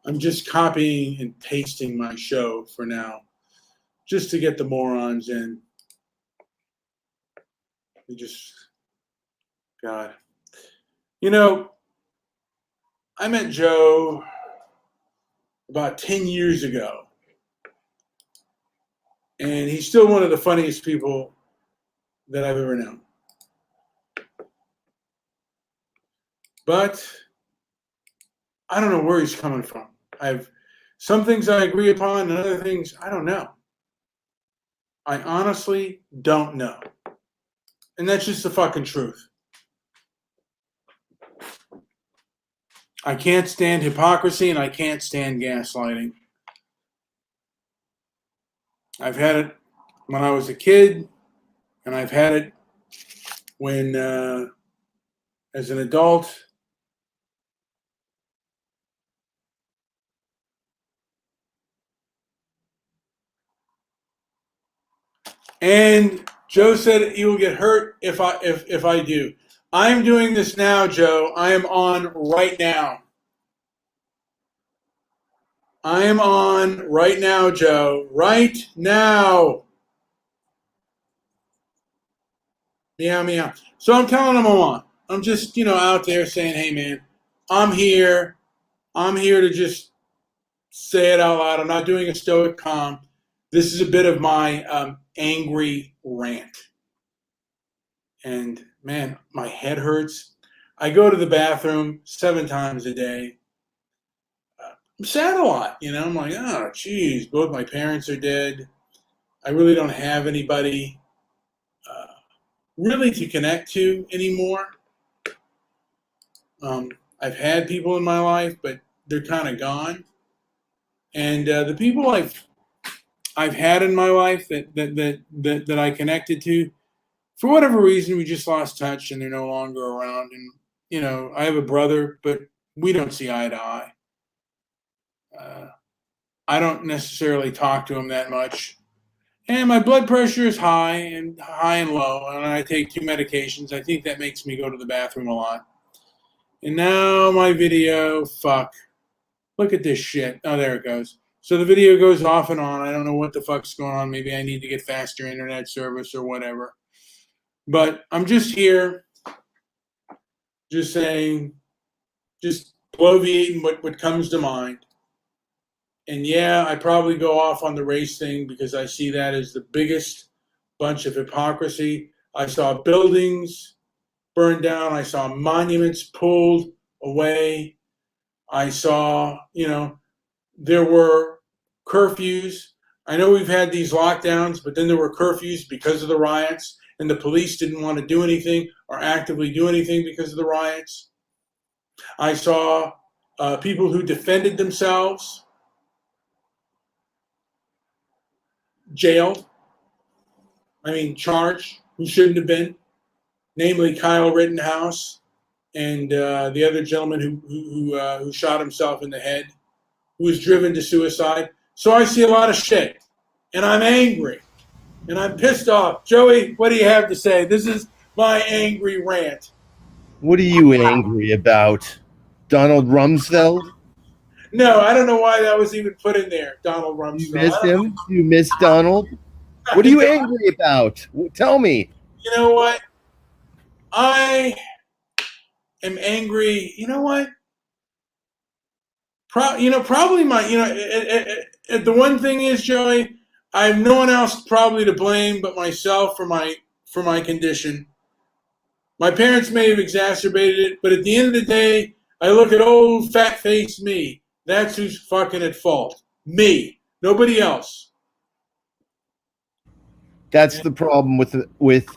I'm just copying and pasting my show for now, just to get the morons in. God. You know, I met Joe about 10 years ago, and he's still one of the funniest people that I've ever known. But I don't know where he's coming from. Some things I agree upon, and other things I don't know. I honestly don't know. And that's just the fucking truth. I can't stand hypocrisy, and I can't stand gaslighting. I've had it when I was a kid, and I've had it when, as an adult. And Joe said you will get hurt if I do. I'm doing this now, Joe. I am on right now. I am on right now, Joe. Right now. Meow, meow. So I'm telling him I'm on. I'm just, out there saying, hey, man, I'm here. I'm here to just say it out loud. I'm not doing a stoic calm. This is a bit of my angry rant. And, man, my head hurts. I go to the bathroom 7 times a day. I'm sad a lot, I'm like, oh, geez, both my parents are dead. I really don't have anybody really to connect to anymore. I've had people in my life, but they're kind of gone. And the people I've had in my life that I connected to, for whatever reason, we just lost touch and they're no longer around. And, I have a brother, but we don't see eye to eye. I don't necessarily talk to him that much. And my blood pressure is high and low, and I take 2 medications. I think that makes me go to the bathroom a lot. And now my video, fuck. Look at this shit. Oh, there it goes. So the video goes off and on. I don't know what the fuck's going on. Maybe I need to get faster internet service or whatever. But I'm just here, just saying, just bloviating what comes to mind. And yeah, I probably go off on the race thing because I see that as the biggest bunch of hypocrisy. I saw buildings burned down. I saw monuments pulled away. I saw, there were curfews. I know we've had these lockdowns, but then there were curfews because of the riots, and the police didn't want to do anything or actively do anything because of the riots. I saw people who defended themselves jailed, charged, who shouldn't have been, namely Kyle Rittenhouse and the other gentleman who shot himself in the head, who was driven to suicide. So I see a lot of shit, and I'm angry, and I'm pissed off. Joey, what do you have to say? This is my angry rant. What are you angry about? Donald Rumsfeld? No, I don't know why that was even put in there, Donald Rumsfeld. You miss him? You miss Donald? What are you angry about? Tell me. You know what? I am angry. You know what? Probably my, the one thing is, Joey, I have no one else probably to blame but myself for my condition. My parents may have exacerbated it, but at the end of the day, I look at old fat-faced me. That's who's fucking at fault. Me. Nobody else. That's the problem with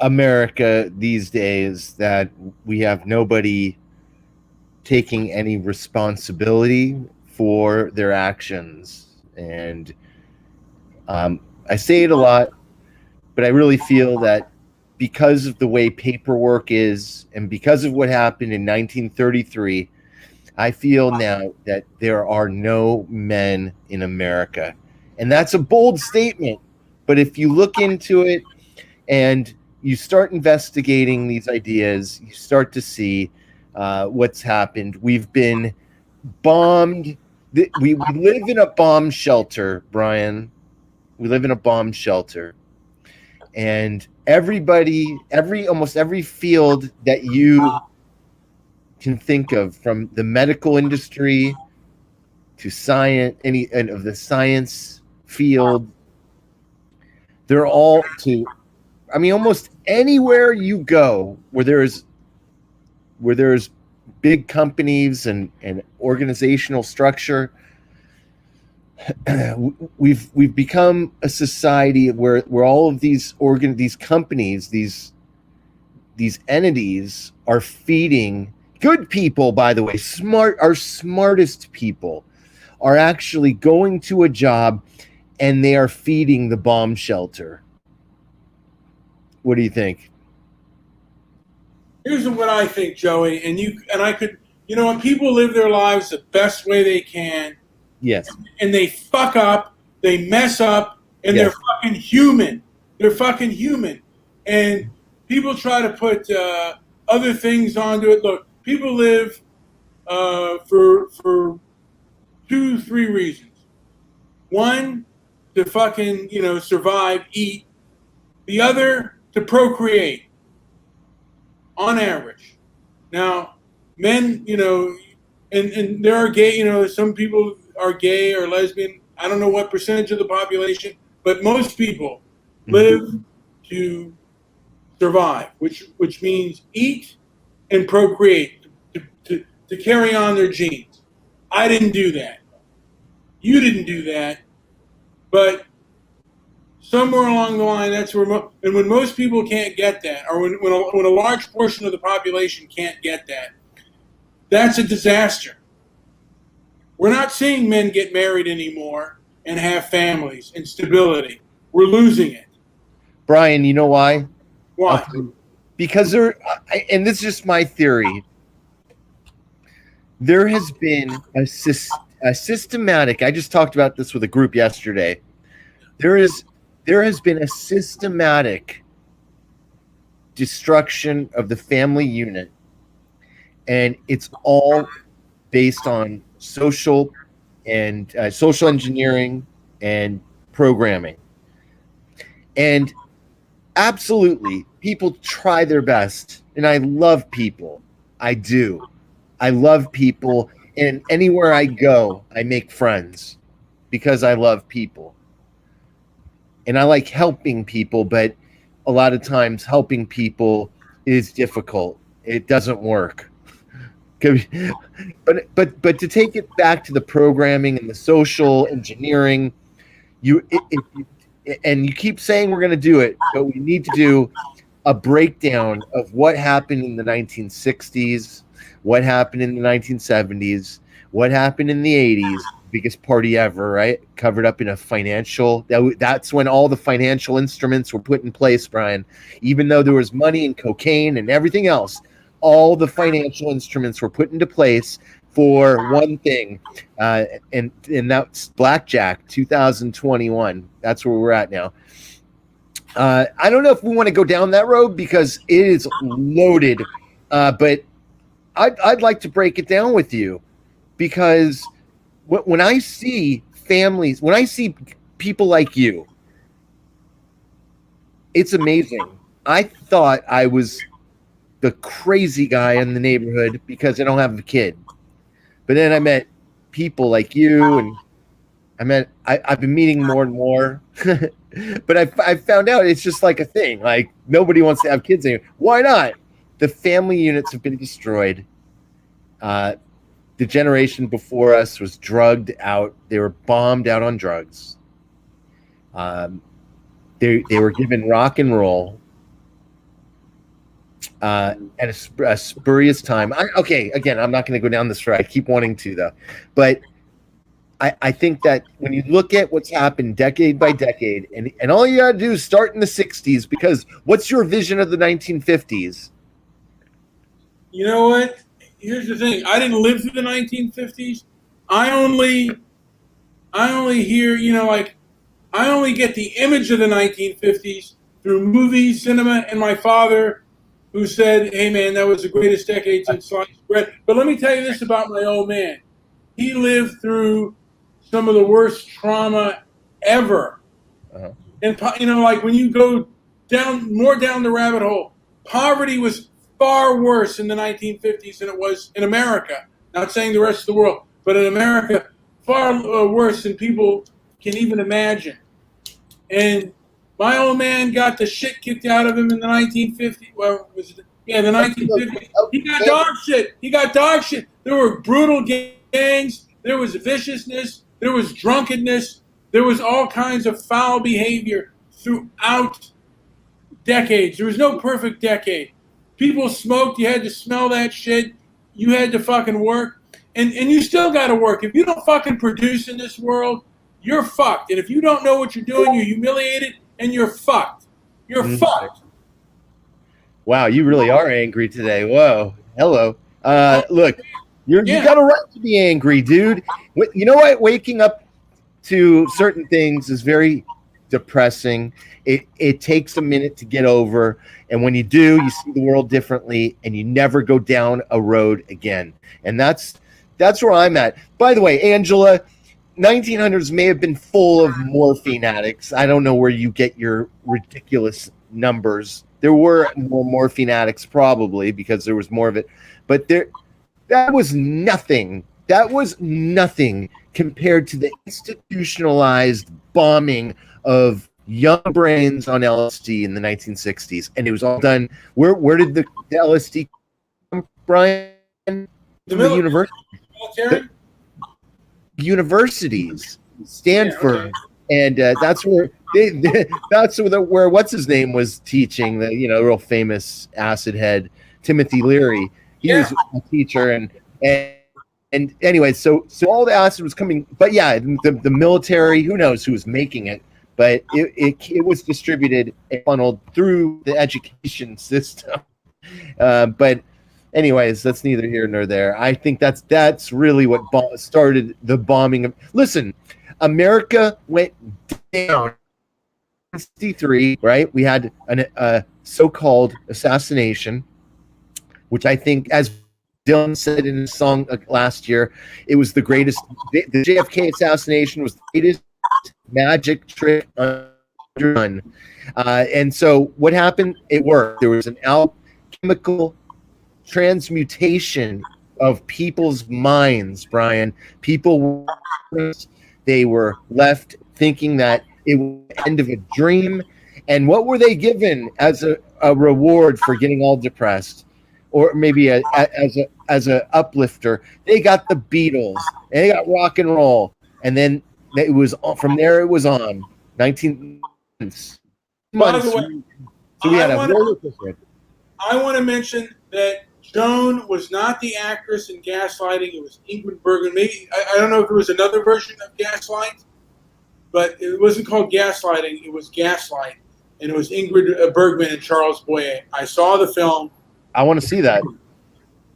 America these days, that we have nobody taking any responsibility for their actions. And I say it a lot, but I really feel that because of the way paperwork is and because of what happened in 1933, I feel now that there are no men in America. And that's a bold statement. But if you look into it and you start investigating these ideas, you start to see what's happened. We've been bombed We live in a bomb shelter, Brian. We live in a bomb shelter, and almost every field that you can think of, from the medical industry to science, any and of the science field, they're all to. I mean, almost anywhere you go where there's big companies and organizational structure, we've become a society where all of these companies, these entities are feeding good people. By the way, our smartest people are actually going to a job and they are feeding the bomb shelter. What do you think? Here's what I think, Joey, and I could, when people live their lives the best way they can, Yes. and they fuck up, they mess up, and Yes. they're fucking human. They're fucking human, and people try to put other things onto it. Look, people live for 2, 3 reasons. One, to fucking survive, eat. The other, to procreate. On average. Now, men, and there are gay, some people are gay or lesbian. I don't know what percentage of the population, but most people live to survive, which means eat and procreate, to carry on their genes. I didn't do that. You didn't do that. But somewhere along the line, that's where, and when most people can't get that, or when a large portion of the population can't get that, that's a disaster. We're not seeing men get married anymore and have families and stability. We're losing it. Brian, you know why? Why? Because and this is just my theory, there has been a systematic, I just talked about this with a group yesterday. There has been a systematic destruction of the family unit, and it's all based on social engineering and programming. And absolutely, people try their best, and I love people. I do. I love people, and anywhere I go, I make friends because I love people. And I like helping people, but a lot of times helping people is difficult. It doesn't work. But to take it back to the programming and the social engineering, you keep saying we're going to do it, but we need to do a breakdown of what happened in the 1960s, what happened in the 1970s, what happened in the 80s. Biggest party ever, right? Covered up in a financial. That's when all the financial instruments were put in place, Brian. Even though there was money and cocaine and everything else, all the financial instruments were put into place for one thing, and that's blackjack. 2021. That's where we're at now. I don't know if we want to go down that road because it is loaded, but I'd like to break it down with you because when I see families, when I see people like you, it's amazing. I thought I was the crazy guy in the neighborhood because I don't have a kid. But then I met people like you, and I've been meeting more and more. But I found out it's just like a thing. Like nobody wants to have kids anymore. Why not? The family units have been destroyed. The generation before us was drugged out. They were bombed out on drugs. They were given rock and roll at a spurious time. Again, I'm not going to go down this road. I keep wanting to, though. But I think that when you look at what's happened decade by decade, and all you got to do is start in the 60s, because what's your vision of the 1950s? You know what? Here's the thing. I didn't live through the 1950s. I only hear, I only get the image of the 1950s through movies, cinema, and my father, who said, "Hey man, that was the greatest decade since sliced bread." But let me tell you this about my old man. he lived through some of the worst trauma ever. Uh-huh. And like when you go down the rabbit hole, poverty was far worse in the 1950s than it was in America. Not saying the rest of the world, but in America, far worse than people can even imagine. And my old man got the shit kicked out of him in the 1950s. Well, the 1950s. He got dog shit. He got dog shit. There were brutal gangs. There was viciousness. There was drunkenness. There was all kinds of foul behavior throughout decades. There was no perfect decade. People smoked. You had to smell that shit. You had to fucking work. And you still got to work. If you don't fucking produce in this world, you're fucked. And if you don't know what you're doing, you're humiliated and you're fucked. You're fucked. Wow, you really are angry today. Whoa. Hello. Look, you got a right to be angry, dude. You know what? Waking up to certain things is very depressing. It takes a minute to get over. And when you do, you see the world differently and you never go down a road again. And that's where I'm at. By the way, Angela, 1900s may have been full of morphine addicts. I don't know where you get your ridiculous numbers. There were more morphine addicts probably because there was more of it. But that was nothing. That was nothing compared to the institutionalized bombing of young brains on LSD in the 1960s. And it was all done. Where did the LSD come, Brian? The university. The universities, Stanford, and that's where where what's his name was teaching, the real famous acid head Timothy Leary. He was a teacher, and anyway, so all the acid was coming, but the military, who knows who was making it, but it was distributed and funneled through the education system, but. Anyways, that's neither here nor there. I think that's really what started the bombing of. Listen, America went down in 1963, right? We had a so-called assassination, which I think, as Dylan said in his song last year, it was the greatest. The JFK assassination was the greatest magic trick done. And so what happened? It worked. There was an alchemical transmutation of people's minds, Brian. People they were left thinking that it was the end of a dream. And what were they given as a reward for getting all depressed, or maybe as a uplifter? They got the Beatles and they got rock and roll, and then it was from there. It was on 19 months. By the way, so we had a roller coaster. I want to mention that Joan was not the actress in Gaslighting. It was Ingrid Bergman. Maybe I don't know if there was another version of Gaslight, but it wasn't called Gaslighting. It was Gaslight, and it was Ingrid Bergman and Charles Boyer. I saw the film. I want to see that.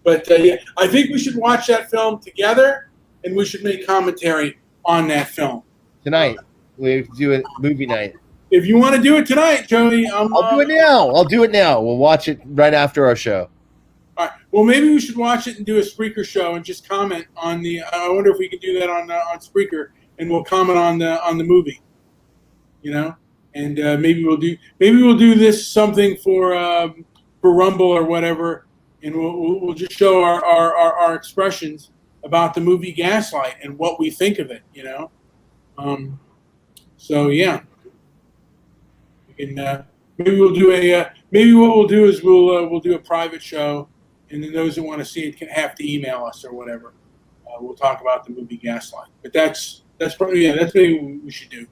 But I think we should watch that film together, and we should make commentary on that film tonight. We do it movie night. If you want to do it tonight, Jody, I'll do it now. I'll do it now. We'll watch it right after our show. All right. Well, maybe we should watch it and do a Spreaker show and just comment on the. I wonder if we can do that on Spreaker, and we'll comment on the movie. And maybe we'll do this something for Rumble or whatever, and we'll just show our expressions about the movie Gaslight and what we think of it. So yeah, we can. Maybe we'll do maybe what we'll do is we'll do a private show. And then those that want to see it can have to email us or whatever. We'll talk about the movie Gaslight. But that's probably that's maybe what we should do.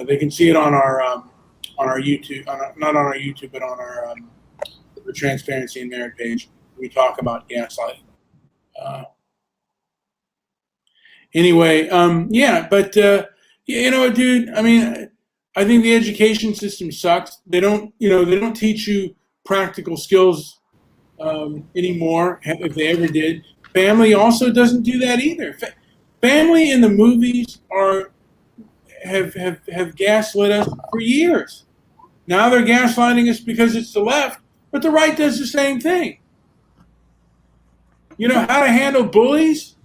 They can see it on our YouTube, not on our YouTube, but on our the Transparency and Merit page. We talk about Gaslight. Anyway, but dude. I mean, I think the education system sucks. They don't teach you practical skills anymore, if they ever did. Family also doesn't do that either. Family in the movies have gaslit us for years. Now they're gaslighting us because it's the left, but the right does the same thing. You know how to handle bullies?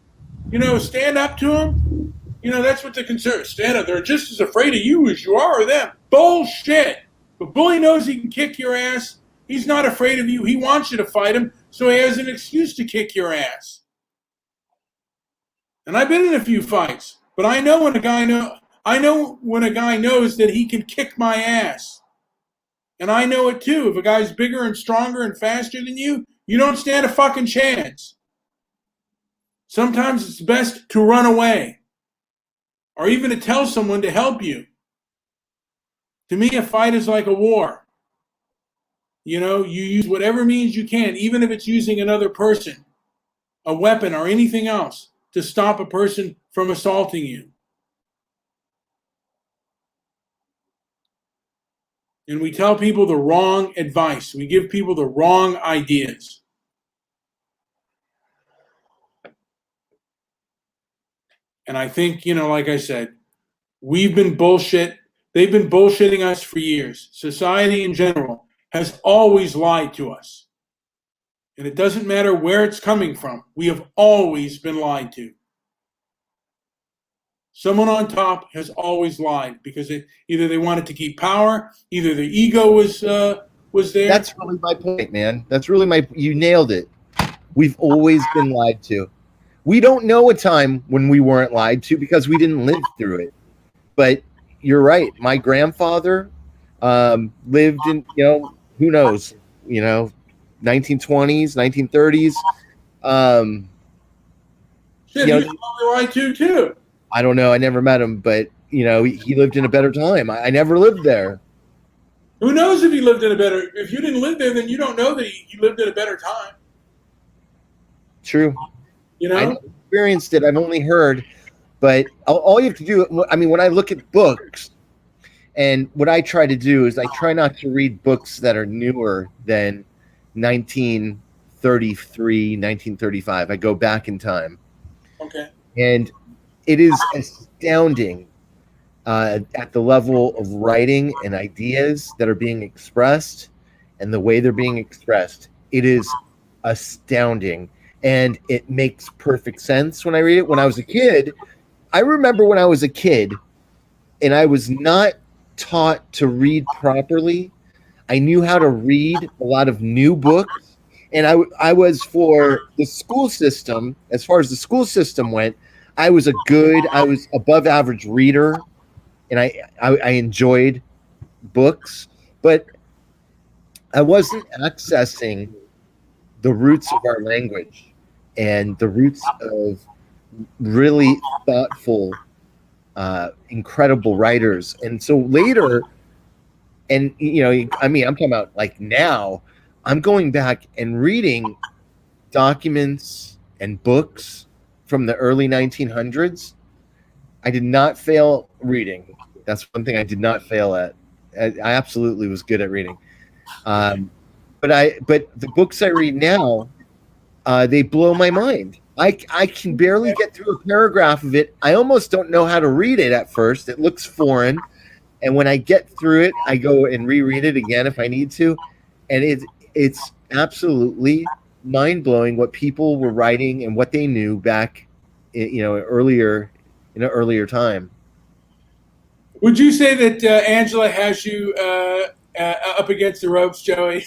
stand up to them. That's what the concern. Stand up. They're just as afraid of you as you are of them. Bullshit. The bully knows he can kick your ass. He's not afraid of you. He wants you to fight him, so he has an excuse to kick your ass. And I've been in a few fights, but I know when a guy knows that he can kick my ass. And I know it too. If a guy's bigger and stronger and faster than you, you don't stand a fucking chance. Sometimes it's best to run away or even to tell someone to help you. To me, a fight is like a war. You use whatever means you can, even if it's using another person, a weapon, or anything else to stop a person from assaulting you. And we tell people the wrong advice. We give people the wrong ideas. And I think, like I said, they've been bullshitting us for years. Society in general has always lied to us. And it doesn't matter where it's coming from. We have always been lied to. Someone on top has always lied because either they wanted to keep power, either their ego was there. That's really my point, man. You nailed it. We've always been lied to. We don't know a time when we weren't lied to because we didn't live through it. But you're right. My grandfather lived in, who knows, 1920s, 1930s. Shit, he was probably lied to too. I don't know. I never met him, but he lived in a better time. I never lived there. Who knows if he lived in a better? If you didn't live there, then you don't know that he lived in a better time. True. I never experienced it. I've only heard, but all you have to do. I mean, when I look at books, and what I try to do is I try not to read books that are newer than 1933, 1935. I go back in time. Okay. And it is astounding at the level of writing and ideas that are being expressed and the way they're being expressed. It is astounding. And it makes perfect sense when I read it. When I was a kid, I remember when I was a kid and I was not taught to read properly. I knew how to read a lot of new books. And I was, for the school system, as far as the school system went, I was above average reader, and I enjoyed books, but I wasn't accessing the roots of our language and the roots of really thoughtful, incredible writers. And so later, and I'm talking about like now, I'm going back and reading documents and books from the early 1900s. I did not fail reading. That's one thing I did not fail at. I absolutely was good at reading. But the books I read now, they blow my mind. I can barely get through a paragraph of it. I almost don't know how to read it at first. It looks foreign. And when I get through it, I go and reread it again if I need to. And it's absolutely mind-blowing what people were writing and what they knew back earlier in an earlier time. Would you say that Angela has you up against the ropes, Joey?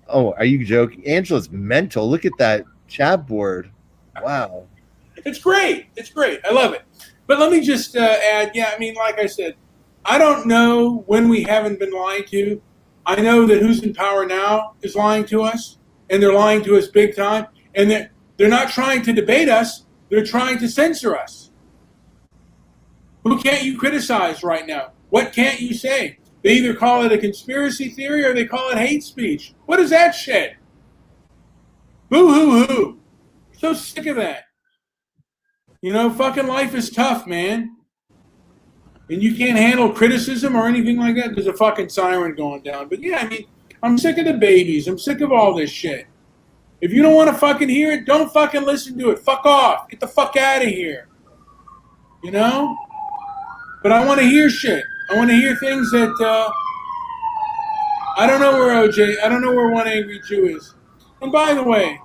Oh, are you joking? Angela's mental. Look at that chat board. Wow. It's great. I love it. But let me just add, like I said, I don't know when we haven't been lied to. I know that who's in power now is lying to us, and they're lying to us big time. And they're not trying to debate us. They're trying to censor us. Who can't you criticize right now? What can't you say? They either call it a conspiracy theory or they call it hate speech. What is that shit? Boo-hoo-hoo. So sick of that. Fucking life is tough, man. And you can't handle criticism or anything like that. There's a fucking siren going down. But yeah, I'm sick of the babies. I'm sick of all this shit. If you don't want to fucking hear it, don't fucking listen to it. Fuck off. Get the fuck out of here. But I want to hear shit. I want to hear things that, I don't know where One Angry Jew is. And by the way,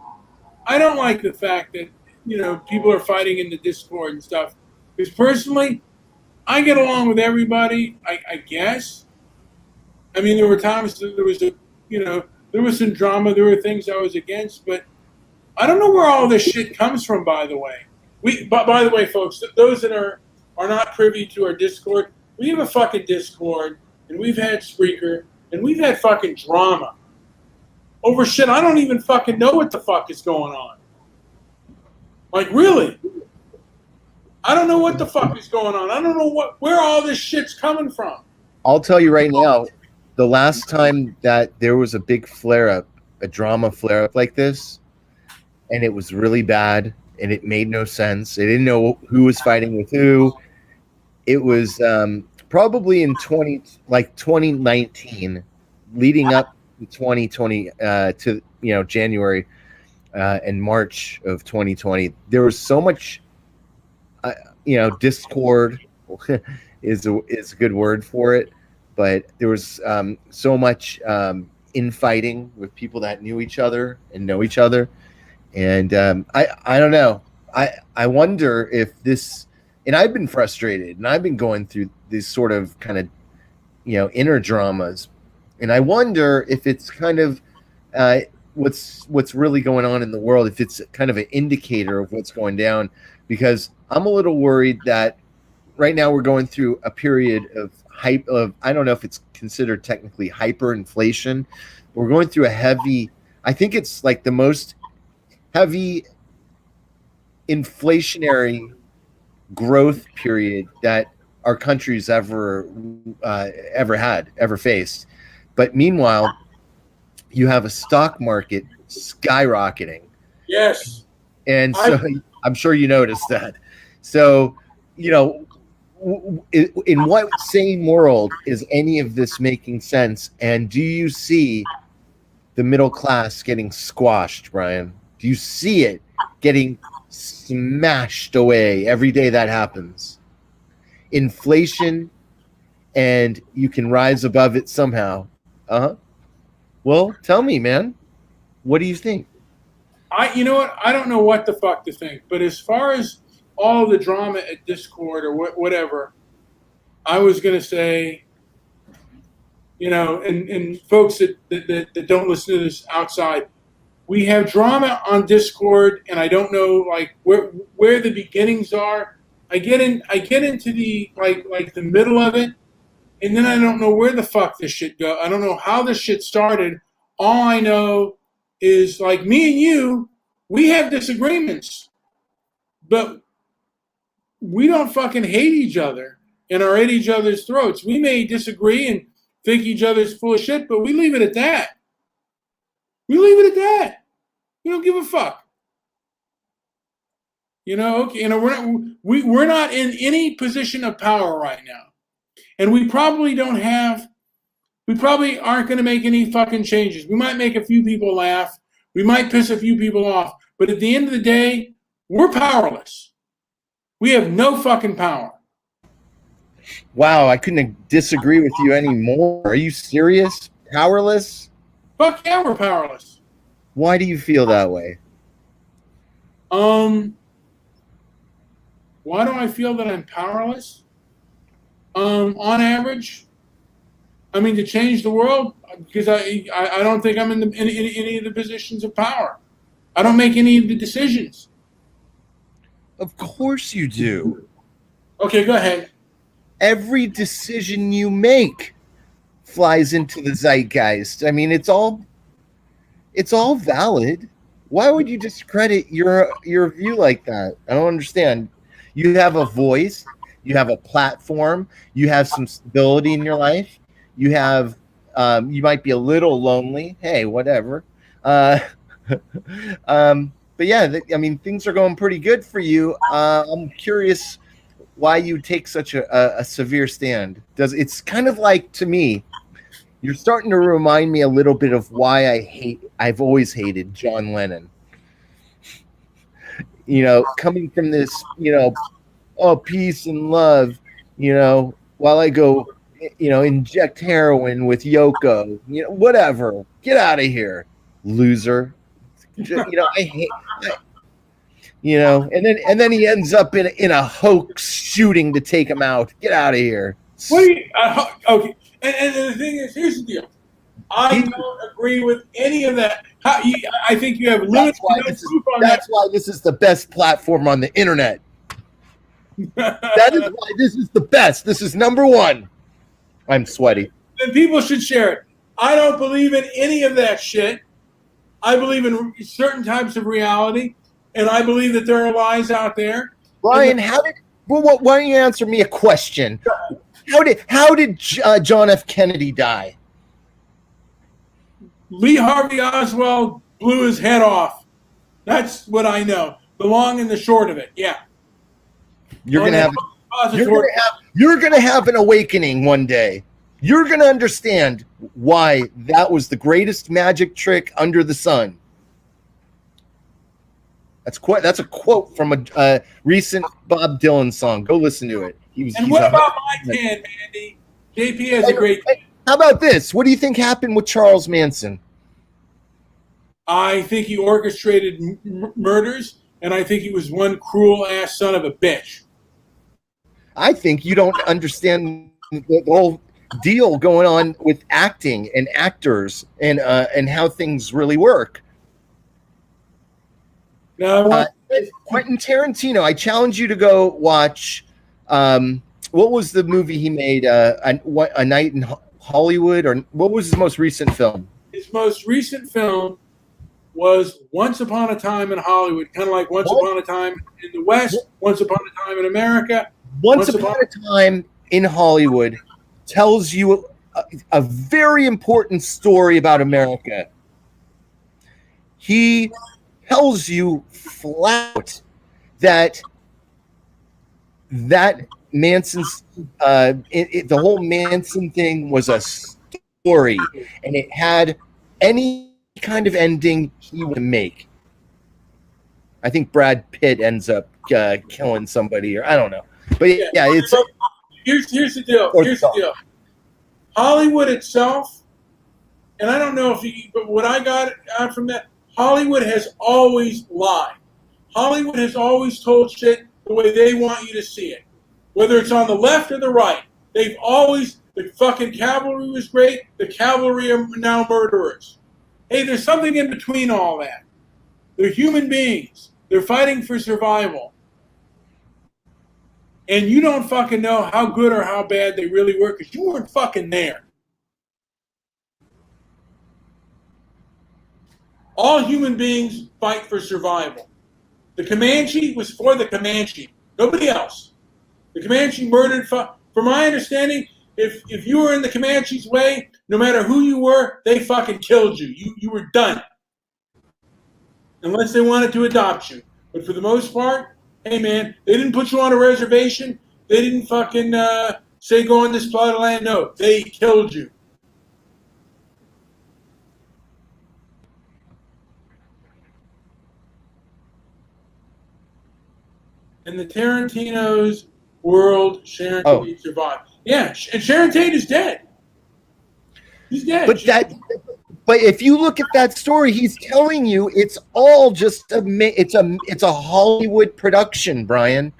I don't like the fact that people are fighting in the Discord and stuff. Because personally, I get along with everybody. I guess. I mean, there were times that there was some drama. There were things I was against, but I don't know where all this shit comes from. By the way, by the way, folks, those that are not privy to our Discord, we have a fucking Discord, and we've had Spreaker, and we've had fucking drama over shit I don't even fucking know what the fuck is going on. Like, really? I don't know what the fuck is going on. I don't know where all this shit's coming from. I'll tell you right now, the last time that there was a big flare-up, a drama flare-up like this, and it was really bad, and it made no sense. They didn't know who was fighting with who. It was probably in 2019, leading up to 2020 to January and March of 2020. There was so much, discord is a good word for it, but there was so much infighting with people that knew each other and know each other, and I don't know. I wonder if this. And I've been frustrated, and I've been going through these sort of kind of, inner dramas, and I wonder if it's kind of what's really going on in the world, if it's kind of an indicator of what's going down, because I'm a little worried that right now we're going through a period of I don't know if it's considered technically hyperinflation. We're going through I think it's like the most heavy inflationary growth period that our country's ever faced. But meanwhile, you have a stock market skyrocketing. Yes. And so I'm sure you noticed that. So, in what sane world is any of this making sense? And do you see the middle class getting squashed, Brian? Do you see it getting smashed away every day that happens? Inflation, and you can rise above it somehow. Well, tell me, man, what do you think? You know what? I don't know what the fuck to think. But as far as all the drama at Discord or whatever, I was gonna say, and folks that don't listen to this outside, we have drama on Discord, and I don't know like where the beginnings are. I get into the like the middle of it, and then I don't know where the fuck this shit go. I don't know how this shit started. All I know is like me and you, we have disagreements, but we don't fucking hate each other and are at each other's throats. We may disagree and think each other's full of shit, but we leave it at that. We leave it at that. We don't give a fuck. We're not in any position of power right now. And we probably aren't going to make any fucking changes. We might make a few people laugh. We might piss a few people off. But at the end of the day, we're powerless. We have no fucking power. Wow, I couldn't disagree with you anymore. Are you serious? Powerless? Fuck yeah, we're powerless. Why do you feel that way? Why do I feel that I'm powerless? On average, I mean, to change the world, because I don't think I'm in any of the positions of power. I don't make any of the decisions. Of course you do. Okay, go ahead. Every decision you make flies into the zeitgeist. I mean, it's all valid. Why would you discredit your view like that? I don't understand. You have a voice, you have a platform, you have some stability in your life. You have you might be a little lonely. Hey, whatever. But yeah, I mean, things are going pretty good for you. I'm curious why you take such a severe stand. It's kind of like, to me, you're starting to remind me a little bit of why I've always hated John Lennon. Coming from this, peace and love, while I go, inject heroin with Yoko, whatever. Get out of here, loser. I hate. you know, and then he ends up in a hoax shooting to take him out. Get out of here. What do you? Okay, and the thing is, here's the deal. I He- don't agree with any of that. I think you have limited proof on That's why this is the best platform on the internet. that. That is why this is the best. This is number one. I'm sweaty. Then people should share it. I don't believe in any of that shit. I believe in certain types of reality, and I believe that there are lies out there. Brian, why don't you answer me a question? How did John F. Kennedy die? Lee Harvey Oswald blew his head off. That's what I know. The long and the short of it. Yeah. You're gonna have an awakening one day. You're gonna understand why that was the greatest magic trick under the sun. That's a quote from a recent Bob Dylan song. Go listen to it. And what about my can, Mandy? JP has a great. How about this? What do you think happened with Charles Manson? I think he orchestrated murders, and I think he was one cruel ass son of a bitch. I think you don't understand the whole deal going on with acting and actors and how things really work. Now, Quentin Tarantino, I challenge you to go watch. What was the movie he made? A Night in Hollywood, or what was his most recent film? His most recent film was Once Upon a Time in Hollywood, kind of like Once Upon a Time in the West, Once Upon a Time in America. Once Upon a Time in Hollywood tells you a very important story about America. He tells you flat that Manson's the whole Manson thing was a story, and it had any kind of ending he would make. I think Brad Pitt ends up killing somebody, or I don't know. But yeah, it's here's the deal. Here's the deal. Hollywood itself, and I don't know but what I got out from that, Hollywood has always lied. Hollywood has always told shit the way they want you to see it. Whether it's on the left or the right. The fucking cavalry was great, the cavalry are now murderers. Hey, there's something in between all that. They're human beings. They're fighting for survival. And you don't fucking know how good or how bad they really were because you weren't fucking there. All human beings fight for survival. The Comanche was for the Comanche. Nobody else. The Comanche murdered, from my understanding, if you were in the Comanche's way, no matter who you were, they fucking killed you. You were done. Unless they wanted to adopt you. But for the most part, hey man, they didn't put you on a reservation. They didn't fucking say go on this plot of land. No, they killed you. And the Tarantino's world, Sharon Tate survived. Yeah, and Sharon Tate is dead. She's dead. But if you look at that story, he's telling you it's all just it's a Hollywood production, Brian.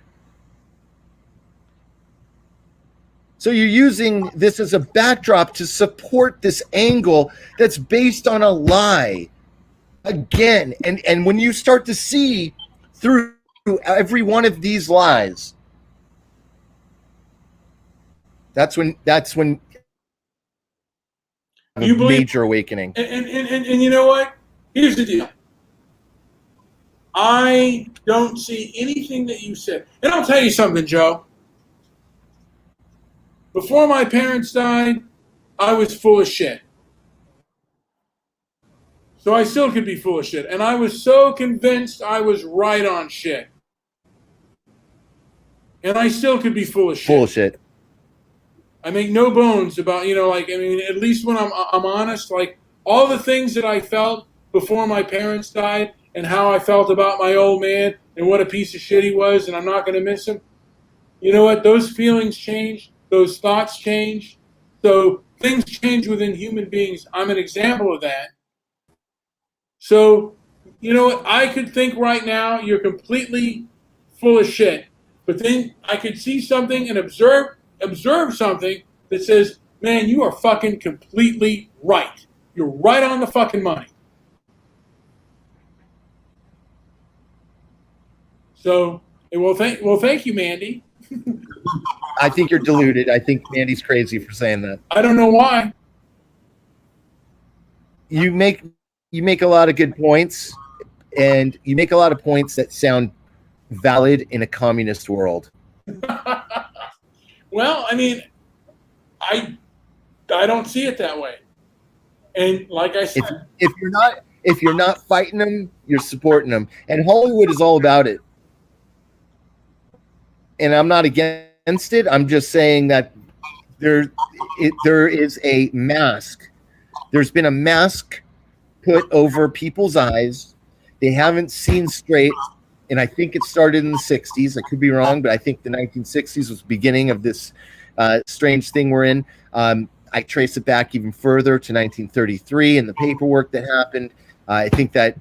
So you're using this as a backdrop to support this angle that's based on a lie. Again, and when you start to see through every one of these lies, that's when you believe major awakening. And you know what? Here's the deal. I don't see anything that you said. And I'll tell you something, Joe. Before my parents died, I was full of shit. So I still could be full of shit. And I was so convinced I was right on shit. And I still could be full of shit. Full of shit. I make no bones about, at least when I'm honest, like all the things that I felt before my parents died and how I felt about my old man and what a piece of shit he was and I'm not going to miss him. You know what? Those feelings change. Those thoughts change. So things change within human beings. I'm an example of that. So You know what? I could think right now you're completely full of shit, but then I could see something and observe something that says, "Man, you are fucking completely right. You're right on the fucking money." So, thank you, Mandy. I think you're deluded. I think Mandy's crazy for saying that. I don't know why. You make a lot of good points, and you make a lot of points that sound valid in a communist world. Well, I mean, I I don't see it that way. And like I If said, if you're not fighting them, you're supporting them. And Hollywood is all about it. And I'm not against it. I'm just saying that there is a mask. There's been a mask put over people's eyes. They haven't seen straight. And I think it started in the 60s. I could be wrong, but I think the 1960s was the beginning of this strange thing we're in. I trace it back even further to 1933 and the paperwork that happened. I think that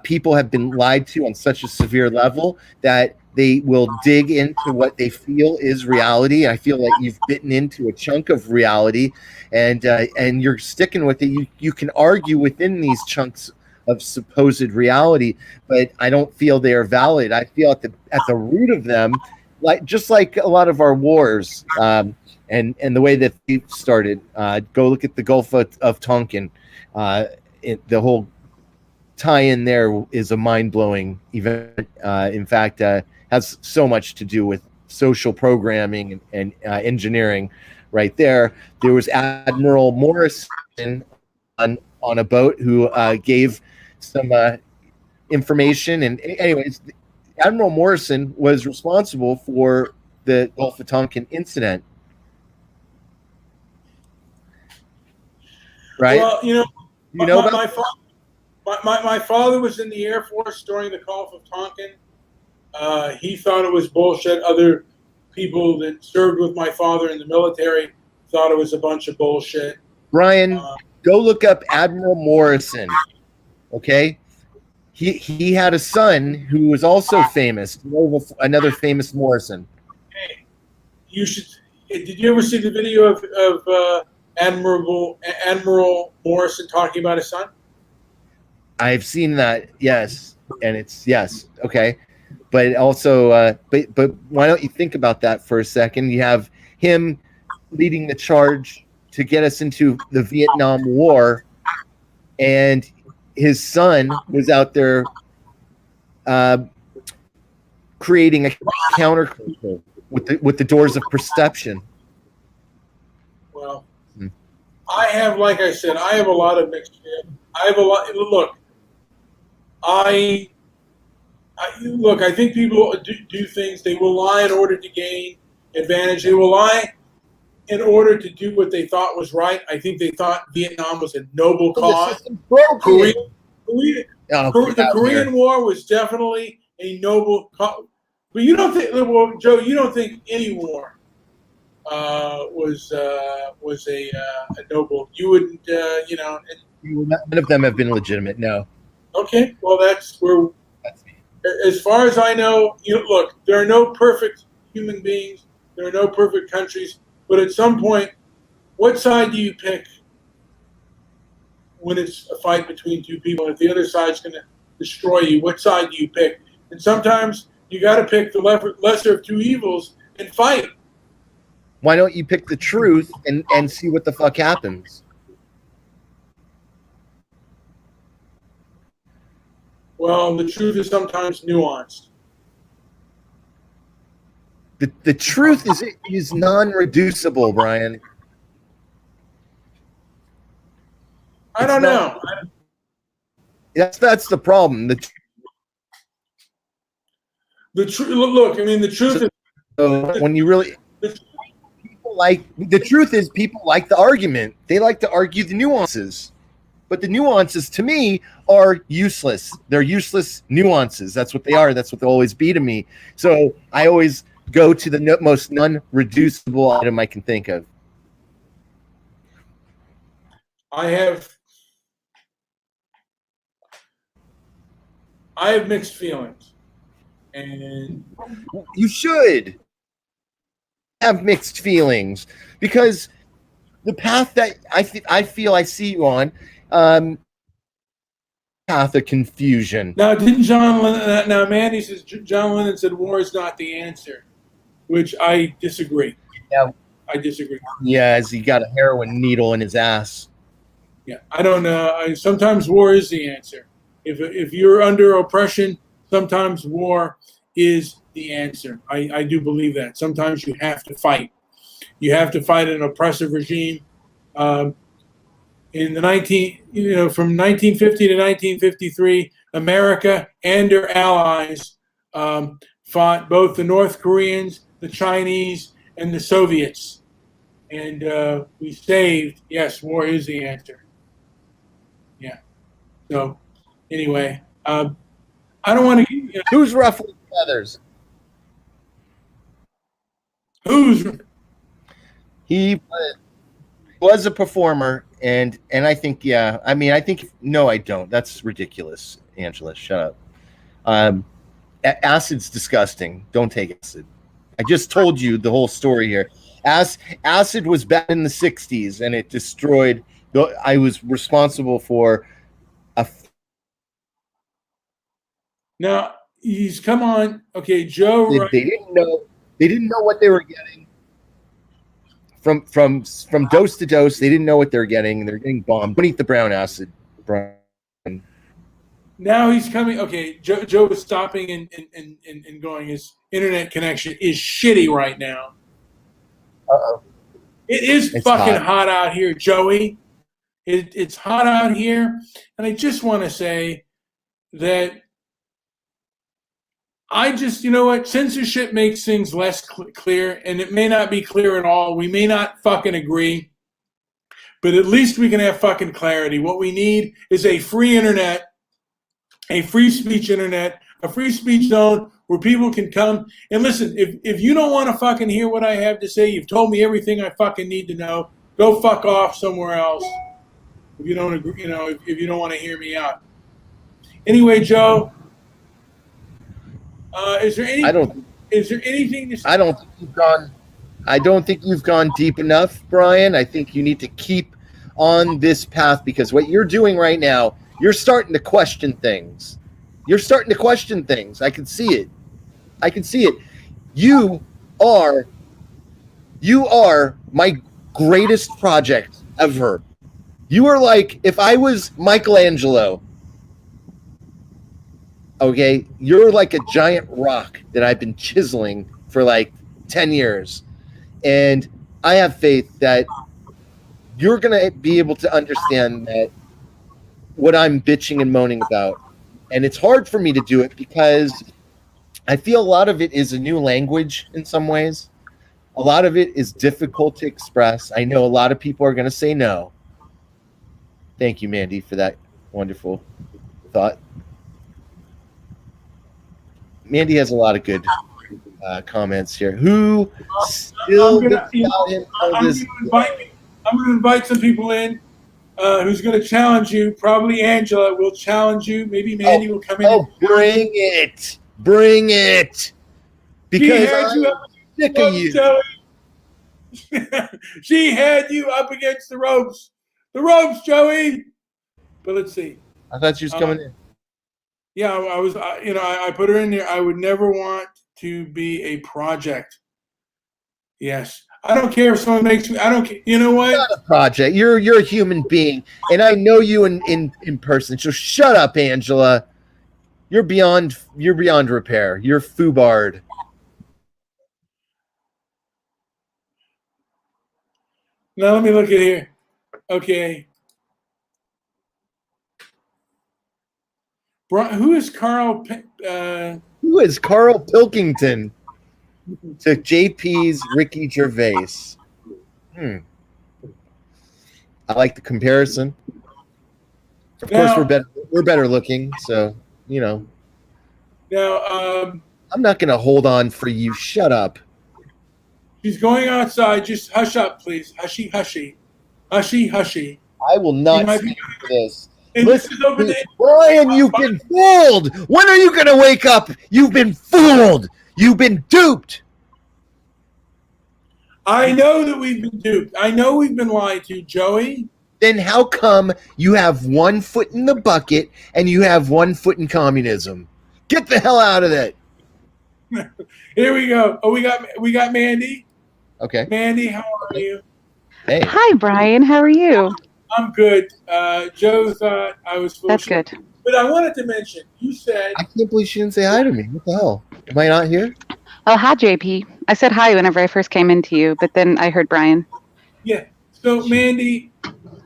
people have been lied to on such a severe level that they will dig into what they feel is reality. I feel like you've bitten into a chunk of reality, and you're sticking with it. You can argue within these chunks of supposed reality, but I don't feel they are valid. I feel at the root of them, like just like a lot of our wars, and the way that they started. Go look at the Gulf of Tonkin. The whole tie-in there is a mind-blowing event. In fact, has so much to do with social programming and engineering. Right there, there was Admiral Morrison on a boat who gave some information. And anyways, Admiral Morrison was responsible for the Gulf of Tonkin incident. Right? well, you know, You know about my father was in the Air Force during the Gulf of Tonkin. He thought it was bullshit. Other people that served with my father in the military thought it was a bunch of bullshit. Brian? Go look up Admiral Morrison. Okay, he had a son who was also famous. Another famous Morrison. Hey, you should. Did you ever see the video of Admiral Morrison talking about his son? I've seen that, yes, and it's yes, okay, but also, but why don't you think about that for a second? You have him leading the charge to get us into the Vietnam War, and his son was out there creating a counterculture with the doors of perception. Well, I have, like I said, I have a lot of mixed feelings. I have a lot. Look, I look. I think people do things. They will lie in order to gain advantage. They will lie in order to do what they thought was right. I think they thought Vietnam was a noble cause. The Korean War was definitely a noble cause. But you don't think, well, Joe, you don't think any war was a noble. You wouldn't, you know. None of them have been legitimate. No. Okay, well, that's where. As far as I know, look. There are no perfect human beings. There are no perfect countries. But at some point, what side do you pick when it's a fight between two people? And if the other side's going to destroy you, what side do you pick? And sometimes you got to pick the lesser of two evils and fight. Why don't you pick the truth and see what the fuck happens? Well, the truth is sometimes nuanced. The truth is non-reducible, Brian. I don't know. That's the problem. The truth. Look, I mean, the truth is. When you really people like the truth is people like the argument. They like to argue the nuances. But the nuances, to me, are useless. They're useless nuances. That's what they are. That's what they'll always be to me. So I always go to the most non-reducible item I can think of. I have I have mixed feelings, and You should have mixed feelings because the path that I feel I see you on, path of confusion. now didn't John Lennon? Now Mandy says John Lennon said war is not the answer, which I disagree. Yeah. I disagree. Yeah, as he got a heroin needle in his ass. Yeah, I don't know. Sometimes war is the answer. If you're under oppression, sometimes war is the answer. I do believe that. Sometimes you have to fight. You have to fight an oppressive regime. In the from 1950 to 1953, America and their allies fought both the North Koreans, the Chinese, and the Soviets. And we saved. Yes, war is the answer. Yeah. So, anyway, I don't want to. Who's ruffling feathers? Who's He was a performer, and I think, yeah. I mean, I think no, I don't. That's ridiculous, Angela. Shut up. Acid's disgusting. Don't take acid. I just told you the whole story here. Acid was bad in the '60s, and it destroyed. I was responsible for a. now? He's come on. Okay, Joe. They didn't know. They didn't know what they were getting. From dose to dose, they didn't know what they're getting. They're getting bombed. Don't eat the brown acid, Brian. Now he's coming. Okay, Joe is stopping and going. His internet connection is shitty right now. Uh-oh. It's fucking hot out here, Joey. It's hot out here, and I just want to say that you know what? Censorship makes things less clear, and it may not be clear at all. We may not fucking agree, but at least we can have fucking clarity. What we need is a free internet, a free speech internet, a free speech zone where people can come and listen. If you don't want to fucking hear what I have to say, you've told me everything I fucking need to know. Go fuck off somewhere else. If you don't agree, if you don't want to hear me out. Anyway, Joe. Is there anything to say? I don't think you've gone deep enough, Brian. I think you need to keep on this path because what you're doing right now, you're starting to question things. I can see it. You are my greatest project ever. You are like if I was Michelangelo. Okay, you're like a giant rock that I've been chiseling for like 10 years. And I have faith that you're going to be able to understand that what I'm bitching and moaning about. And it's hard for me to do it because I feel a lot of it is a new language in some ways. A lot of it is difficult to express. I know a lot of people are going to say no. Thank you, Mandy, for that wonderful thought. Mandy has a lot of good comments here. Who still I'm going to invite some people in who's going to challenge you. Probably Angela will challenge you. Maybe Mandy will come in. Oh, bring it. Because I'm sick of you. She had you up against the ropes. The ropes, Joey. But let's see. I thought she was coming in. Yeah, I was. I put her in there. I would never want to be a project. Yes, I don't care if someone makes me. I don't care. You know what? Not a project. You're a human being, and I know you in person. So shut up, Angela. You're beyond repair. You're foobarred. Now let me look at here. Okay. Who is Carl? Who is Carl Pilkington to JP's Ricky Gervais? I like the comparison. Of course, we're better looking, so you know. Now, I'm not going to hold on for you. Shut up. She's going outside. Just hush up, please. Hushy. I will not stand for this. And Listen, this is open to Brian, you've been fooled. When are you going to wake up? You've been fooled. You've been duped. I know that we've been duped. I know we've been lied to, Joey. Then how come you have one foot in the bucket and you have one foot in communism? Get the hell out of that. Here we go. Oh, we got Mandy. Okay. Mandy, how are you? Hey. Hi, Brian. How are you? I'm good. Joe thought I was full That's of shit. good. But I wanted to mention, you said I can't believe she didn't say hi to me. What the hell? Am I not here? Oh, hi, JP. I said hi whenever I first came into you, but then I heard Brian. yeah. So Mandy,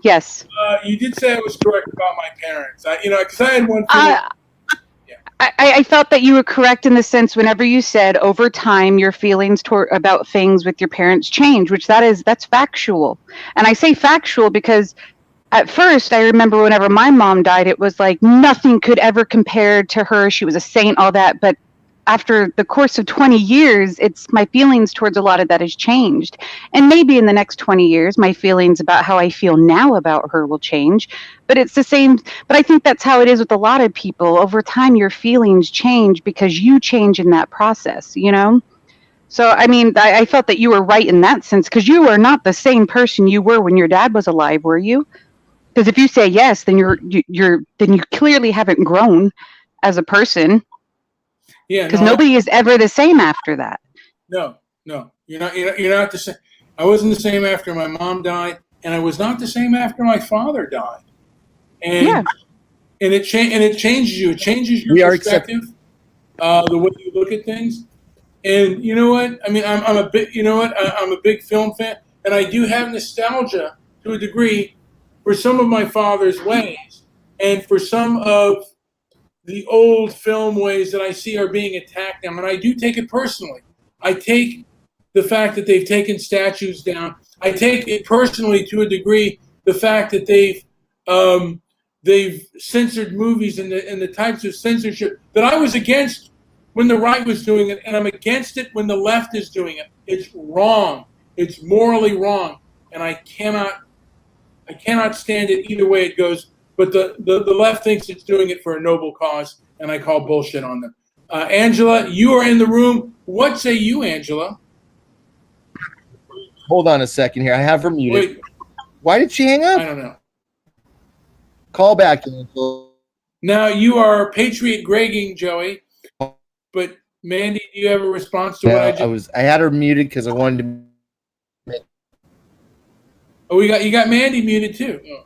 Yes. you did say I was correct about my parents. Because I had one feeling. I felt that you were correct in the sense whenever you said over time your feelings about things with your parents change, which that's factual. And I say factual because at first I remember whenever my mom died, it was like nothing could ever compare to her. She was a saint, all that. But after the course of 20 years, it's my feelings towards a lot of that has changed. And maybe in the next 20 years, my feelings about how I feel now about her will change. But it's the same. But I think that's how it is with a lot of people. Over time, your feelings change because you change in that process, you know? So, I mean, I felt that you were right in that sense because you are not the same person you were when your dad was alive, were you? Because if you say yes, then then you clearly haven't grown as a person. Yeah. Because No, nobody is ever the same after that. No. You're not the same. I wasn't the same after my mom died, and I was not the same after my father died. And Yeah. and it changes you. It changes your perspective, the way you look at things. And you know what? I mean, I'm a bit. You know what? I'm a big film fan, and I do have nostalgia to a degree for some of my father's ways, and for some of the old film ways that I see are being attacked now. And I do take it personally. I take the fact that they've taken statues down. I take it personally to a degree the fact that they've censored movies and the types of censorship that I was against when the right was doing it, and I'm against it when the left is doing it. It's wrong. It's morally wrong, and I cannot stand it either way it goes. But the left thinks it's doing it for a noble cause, and I call bullshit on them. Angela, you are in the room. What say you, Angela? Hold on a second here. I have her muted. Wait, Why did she hang I up? don't know. Call back, Angela. Now you are Patriot Gregging, Joey. But Mandy, do you have a response to what I just? I had her muted because I wanted to. Oh, you got Mandy muted too. Oh.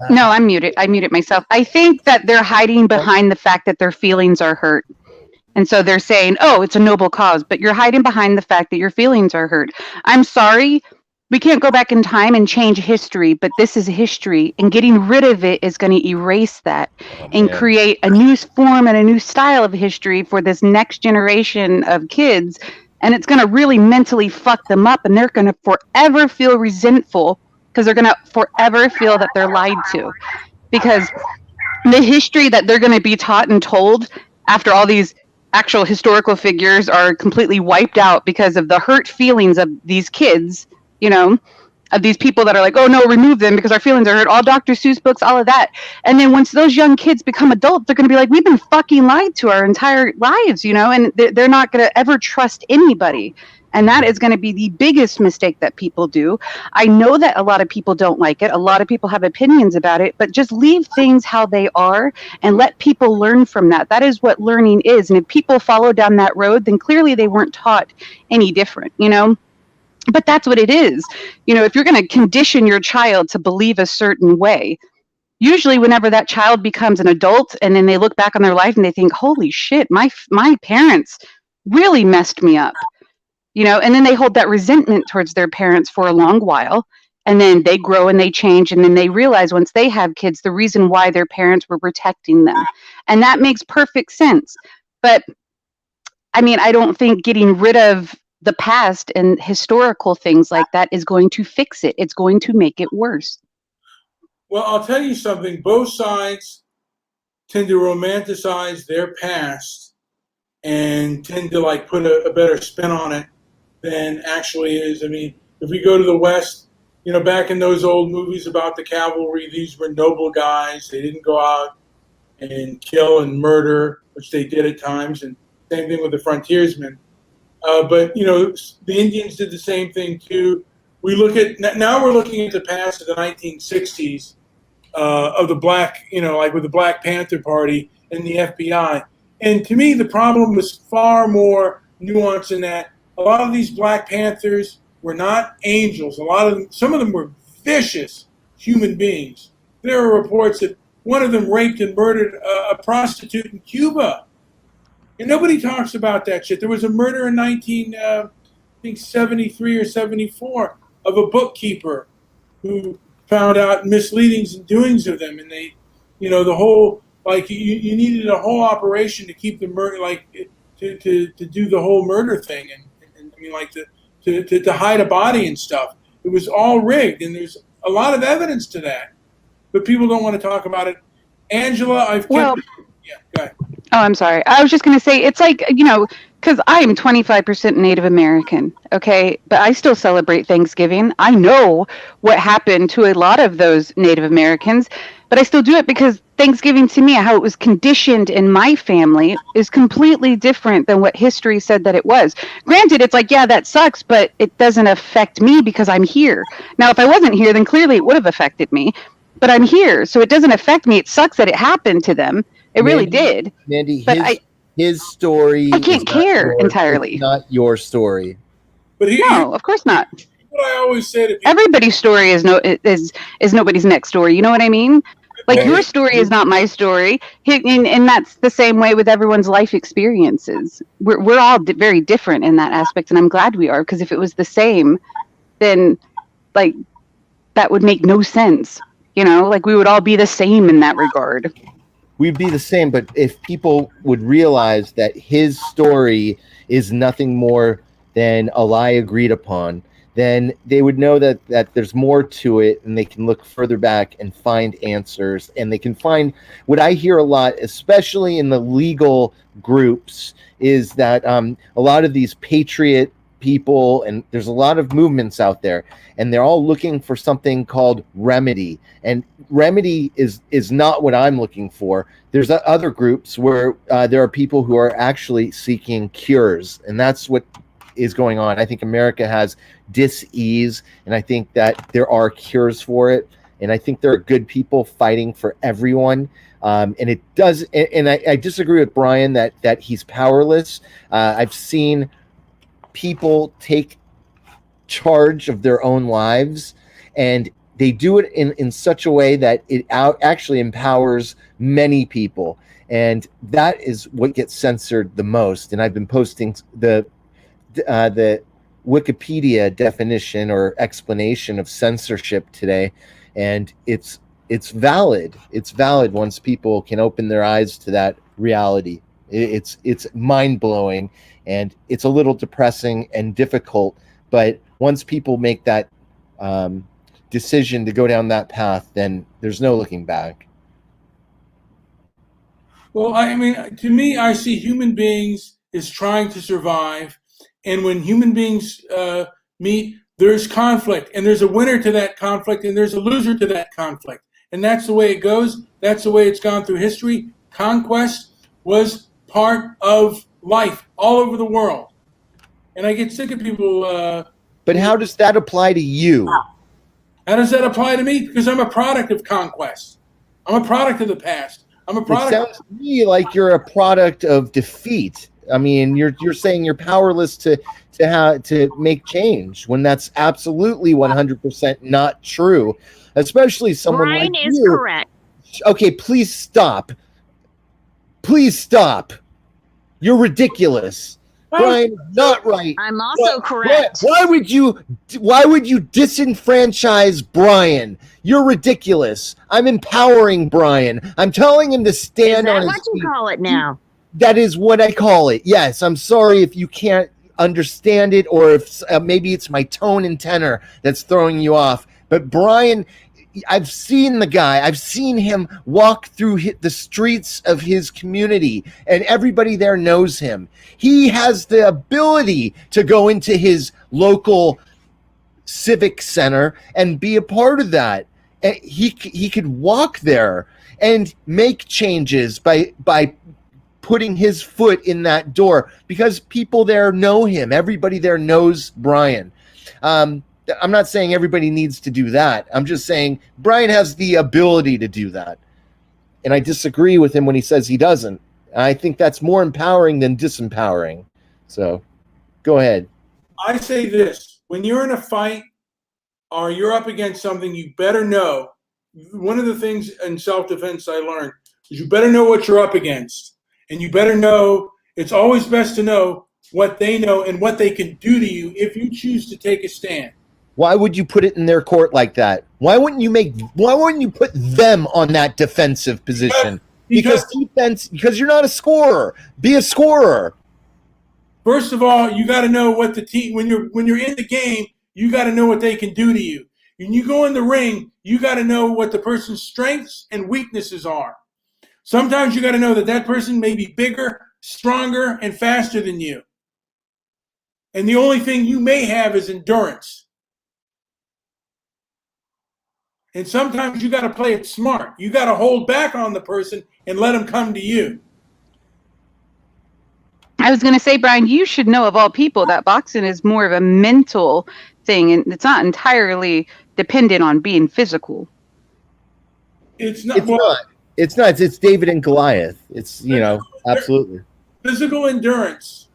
No, I'm muted. I muted myself. I think that they're hiding behind the fact that their feelings are hurt. And so they're saying, oh, it's a noble cause, but you're hiding behind the fact that your feelings are hurt. I'm sorry. We can't go back in time and change history, but this is history, and getting rid of it is going to erase that and create a new form and a new style of history for this next generation of kids. And it's going to really mentally fuck them up, and they're going to forever feel resentful because they're going to forever feel that they're lied to. Because the history that they're going to be taught and told after all these actual historical figures are completely wiped out because of the hurt feelings of these kids, you know, of these people that are like, oh no, remove them because our feelings are hurt, all Dr. Seuss books, all of that. And then once those young kids become adults, they're going to be like, we've been fucking lied to our entire lives, you know, and they're not going to ever trust anybody. And that is going to be the biggest mistake that people do. I know that a lot of people don't like it. A lot of people have opinions about it, but just leave things how they are and let people learn from that. That is what learning is. And if people follow down that road, then clearly they weren't taught any different, you know? But that's what it is. You know, if you're going to condition your child to believe a certain way, usually whenever that child becomes an adult and then they look back on their life and they think, holy shit, my parents really messed me up. You know, and then they hold that resentment towards their parents for a long while, and then they grow and they change, and then they realize once they have kids the reason why their parents were protecting them, and that makes perfect sense. But I mean, I don't think getting rid of the past and historical things like that is going to fix it. It's going to make it worse. Well, I'll tell you something. Both sides tend to romanticize their past and tend to like put a better spin on it than actually is. I mean, if we go to the West, back in those old movies about the cavalry, these were noble guys. They didn't go out and kill and murder, which they did at times, and same thing with the frontiersmen. But the Indians did the same thing too. Now we're looking at the past of the 1960s of the black, like with the Black Panther Party and the FBI. And to me, the problem was far more nuanced in that a lot of these Black Panthers were not angels. Some of them were vicious human beings. There are reports that one of them raped and murdered a prostitute in Cuba. And nobody talks about that shit. There was a murder in 1973 or 74 of a bookkeeper who found out misleadings and doings of them. And they, the whole, like, you needed a whole operation to keep the murder, like, to do the whole murder thing. And I mean, like, to hide a body and stuff. It was all rigged. And there's a lot of evidence to that. But people don't want to talk about it. Angela, yeah, go ahead. Oh, I'm sorry. I was just going to say, it's like, because I'm 25% Native American, okay? But I still celebrate Thanksgiving. I know what happened to a lot of those Native Americans, but I still do it because Thanksgiving, to me, how it was conditioned in my family is completely different than what history said that it was. Granted, it's like, yeah, that sucks, but it doesn't affect me because I'm here. Now, if I wasn't here, then clearly it would have affected me. But I'm here, so it doesn't affect me. It sucks that it happened to them. It really did. Mandy, but his story. I can't care entirely. It's not your story. But no, of course not. What I always say to people, everybody's story is nobody's next story. You know what I mean? Like, your story is not my story, and that's the same way with everyone's life experiences. We're all very different in that aspect, and I'm glad we are, because if it was the same, then like that would make no sense. Like we would all be the same in that regard. We'd be the same, but if people would realize that his story is nothing more than a lie agreed upon, then they would know that there's more to it, and they can look further back and find answers. And they can find what I hear a lot, especially in the legal groups, is that a lot of these patriot people, and there's a lot of movements out there, and they're all looking for something called remedy. And remedy is not what I'm looking for. There's other groups where there are people who are actually seeking cures, and that's what is going on. I think America has dis-ease, and I think that there are cures for it, and I think there are good people fighting for everyone. And it does, and I disagree with Brian that he's powerless. I've seen people take charge of their own lives, and they do it in such a way that it actually empowers many people, and that is what gets censored the most. And I've been posting the Wikipedia definition or explanation of censorship today, and it's valid. It's valid once people can open their eyes to that reality. It's mind-blowing, and it's a little depressing and difficult, but once people make that decision to go down that path, then there's no looking back. Well, I mean, to me, I see human beings as trying to survive, and when human beings meet, there's conflict, and there's a winner to that conflict, and there's a loser to that conflict, and that's the way it goes. That's the way it's gone through history. Conquest was part of life all over the world, and I get sick of people. But how does that apply to you? How does that apply to me? Because I'm a product of conquest. I'm a product of the past. I'm a product. It sounds to me like you're a product of defeat. I mean, you're saying you're powerless to make change, when that's absolutely 100% not true. Especially someone Brian like is you. correct. Okay, please stop. Please stop. You're ridiculous. Brian, not right. I'm also correct. Why would you disenfranchise Brian? You're ridiculous. I'm empowering Brian. I'm telling him to stand on his feet. Is that what you call it now? That is what I call it. Yes, I'm sorry if you can't understand it, or if maybe it's my tone and tenor that's throwing you off. But Brian, I've seen the guy. I've seen him walk through the streets of his community, and everybody there knows him. He has the ability to go into his local civic center and be a part of that. And he could walk there and make changes by putting his foot in that door, because people there know him. Everybody there knows Brian. I'm not saying everybody needs to do that. I'm just saying Brian has the ability to do that. And I disagree with him when he says he doesn't. I think that's more empowering than disempowering. So go ahead. I say this: when you're in a fight or you're up against something, you better know. One of the things in self-defense I learned is you better know what you're up against. And you better know, it's always best to know what they know and what they can do to you if you choose to take a stand. Why would you put it in their court like that? Why wouldn't you put them on that defensive position? Because you're not a scorer. Be a scorer. First of all, you got to know what the team, when you're in the game, you got to know what they can do to you. When you go in the ring, you got to know what the person's strengths and weaknesses are. Sometimes you got to know that person may be bigger, stronger, and faster than you. And the only thing you may have is endurance. And sometimes you got to play it smart. You got to hold back on the person and let them come to you. I was going to say, Brian, you should know of all people that boxing is more of a mental thing, and it's not entirely dependent on being physical. It's not. It's not. It's David and Goliath. It's, absolutely. Physical endurance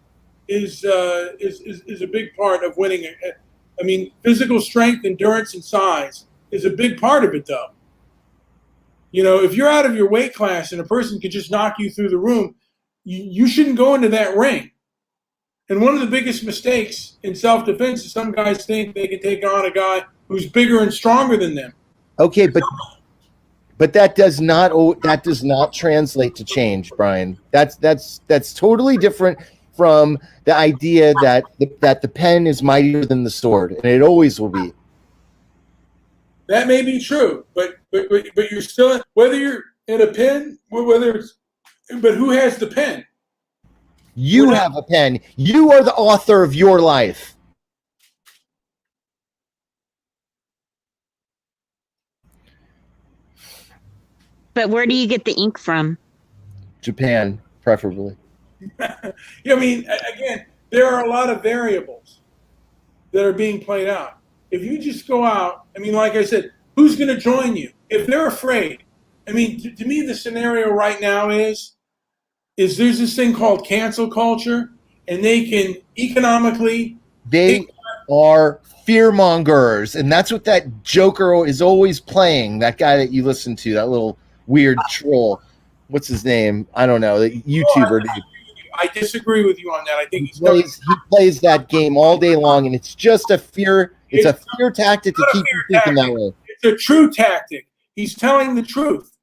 is a big part of winning. I mean, physical strength, endurance, and size is a big part of it, though. If you're out of your weight class and a person can just knock you through the room, you shouldn't go into that ring. And one of the biggest mistakes in self-defense is some guys think they can take on a guy who's bigger and stronger than them. Okay, but that does not translate to change, Brian. That's totally different from the idea that the pen is mightier than the sword, and it always will be. That may be true, but you're still, whether you're in a pen, but who has the pen? You have a pen. You are the author of your life. But where do you get the ink from? Japan, preferably. I mean, again, there are a lot of variables that are being played out. If you just go out, I mean, like I said, who's going to join you? If they're afraid, I mean, to me, the scenario right now is there's this thing called cancel culture, and they can economically. They are fearmongers, and that's what that Joker is always playing. That guy that you listen to, that little weird troll. What's his name? I don't know. The YouTuber. I disagree with you on that. I think he plays that game all day long, and it's just a fear. It's a fear tactic to keep you thinking that way. It's a true tactic. He's telling the truth.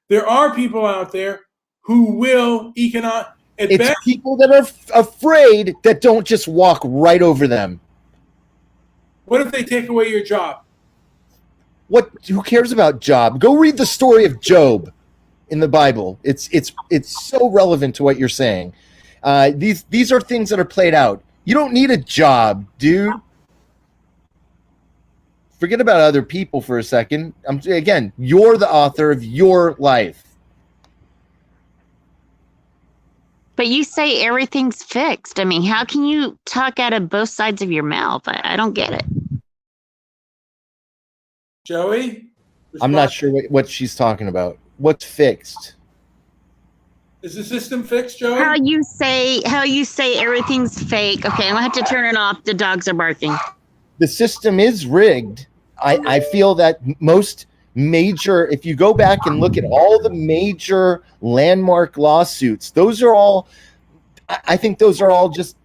There are people out there who will It's people that are afraid that don't just walk right over them. What if they take away your job? Who cares about job? Go read the story of Job in the Bible. It's so relevant to what you're saying. These are things that are played out. You don't need a job, dude. Forget about other people for a second. Again, you're the author of your life. But you say everything's fixed. I mean, how can you talk out of both sides of your mouth? I don't get it. Joey? I'm not sure what she's talking about. What's fixed? Is the system fixed, Joey? How you say everything's fake. Okay, I'm gonna have to turn it off. The dogs are barking. The system is rigged. I feel that most major, if you go back and look at all the major landmark lawsuits, I think those are all just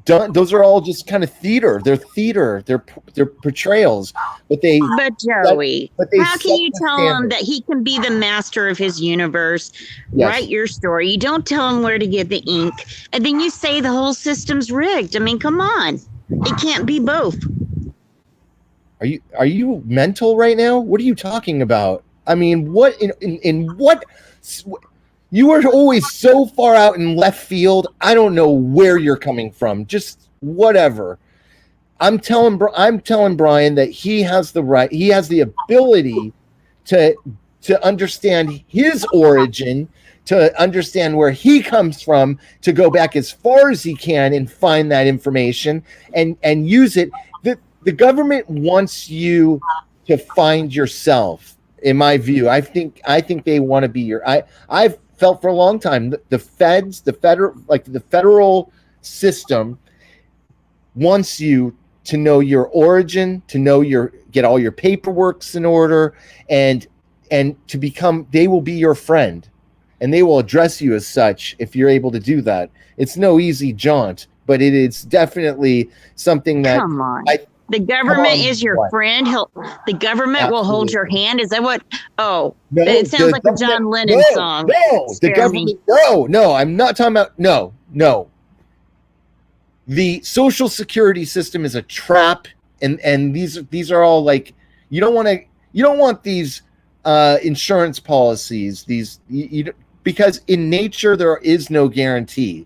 done. Those are all just kind of theater. They're theater. They're portrayals. But Joey, how can you tell him that he can be the master of his universe? Yes. Write your story. You don't tell him where to get the ink, and then you say the whole system's rigged. I mean, come on, it can't be both. Are you mental right now? What are you talking about? I mean, what in what? You are always so far out in left field. I don't know where you're coming from. Just whatever. I'm telling Brian that he has the right, he has the ability to understand his origin, to understand where he comes from, to go back as far as he can and find that information and use it. The government wants you to find yourself. In my view, I think they want to be your. I've felt for a long time the federal system wants you to know your origin, to know get all your paperworks in order, and to become. They will be your friend, and they will address you as such if you're able to do that. It's no easy jaunt, but it is definitely something that. Come on. The government is your friend. The government will hold your hand. Is that what? Oh, no, it sounds like a John Lennon song. No, the government. No, I'm not talking about. No. The Social Security system is a trap, and these are all like you don't want these insurance policies. Because in nature there is no guarantee.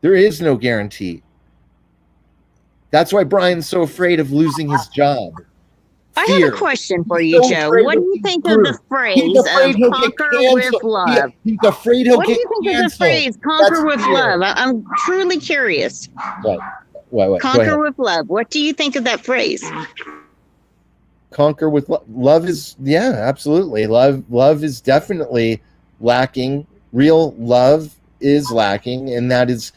There is no guarantee. That's why Brian's so afraid of losing his job. I have a question for you, Joe. What do you think of the phrase of conquer with love? He's afraid he'll get canceled. What do you think of the phrase conquer with love? I'm truly curious. What? Conquer with love. What do you think of that phrase? Conquer with love. Love is, yeah, absolutely. Love is definitely lacking. Real love is lacking, and that's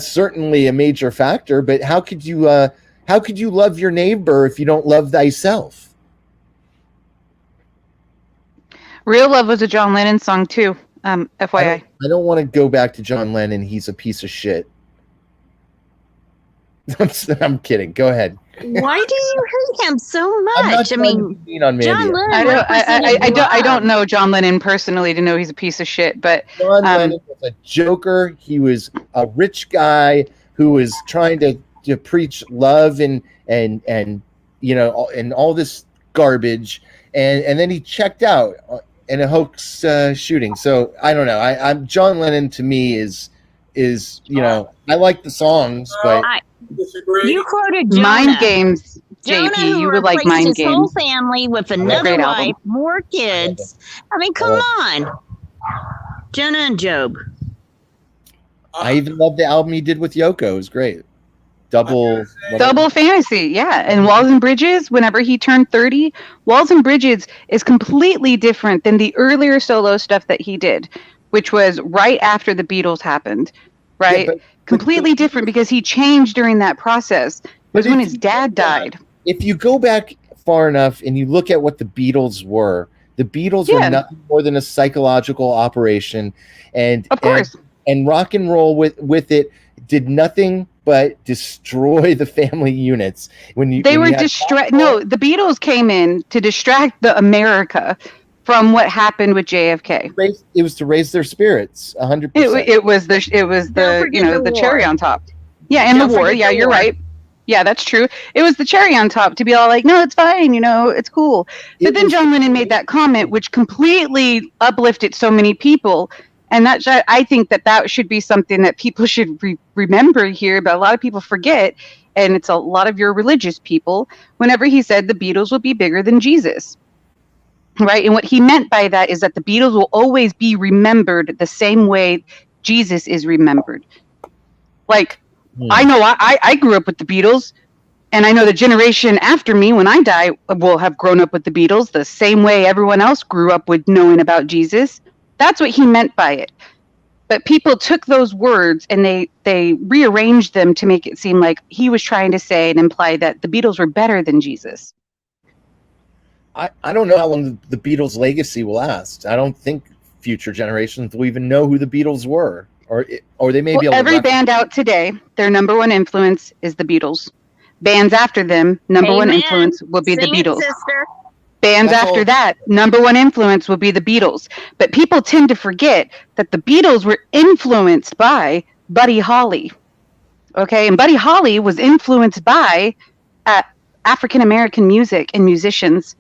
certainly a major factor. But how could you love your neighbor if you don't love thyself? Real Love was a John Lennon song too. FYI. I don't want to go back to John Lennon. He's a piece of shit. I'm kidding. Go ahead. Why do you hate him so much? I mean, John Lennon. I don't know John Lennon personally to know he's a piece of shit, but John Lennon was a joker. He was a rich guy who was trying to preach love and and all this garbage, and then he checked out in a hoax shooting. So I don't know. I'm John Lennon to me is I like the songs, but. Disagree. You quoted Jonah. Mind Games, JP. Jonah, you would like Mind Games. His whole family with another wife, more kids. I mean, come on. Jonah and Job. I even love the album he did with Yoko. It was great. Double Fantasy, yeah. And Walls and Bridges, whenever he turned 30, Walls and Bridges is completely different than the earlier solo stuff that he did, which was right after the Beatles happened, right? Yeah, completely different because he changed during that process. It was when his dad died. If you go back far enough and you look at what the Beatles were were nothing more than a psychological operation, and of course, and rock and roll with it did nothing but destroy the family units. The Beatles came in to distract the America from what happened with JFK. It was to raise their spirits, 100%. It was the cherry on top. Yeah, and the war. Yeah, you're right. Yeah, that's true. It was the cherry on top to be all like, no, it's fine, it's cool. But then John Lennon made that comment, which completely uplifted so many people. And I think that should be something that people should remember here, but a lot of people forget, and it's a lot of your religious people, whenever he said the Beatles will be bigger than Jesus. Right? And what he meant by that is that the Beatles will always be remembered the same way Jesus is remembered. Like, I know I grew up with the Beatles, and I know the generation after me, when I die, will have grown up with the Beatles the same way everyone else grew up with knowing about Jesus. That's what he meant by it. But people took those words and they rearranged them to make it seem like he was trying to say and imply that the Beatles were better than Jesus. I don't know how long the Beatles' legacy will last. I don't think future generations will even know who the Beatles were, or they may be able every band out today, their number one influence is the Beatles. Bands after them, number one influence will be the Beatles. Bands after that, number one influence will be the Beatles. But people tend to forget that the Beatles were influenced by Buddy Holly. Okay, and Buddy Holly was influenced by African American music and musicians.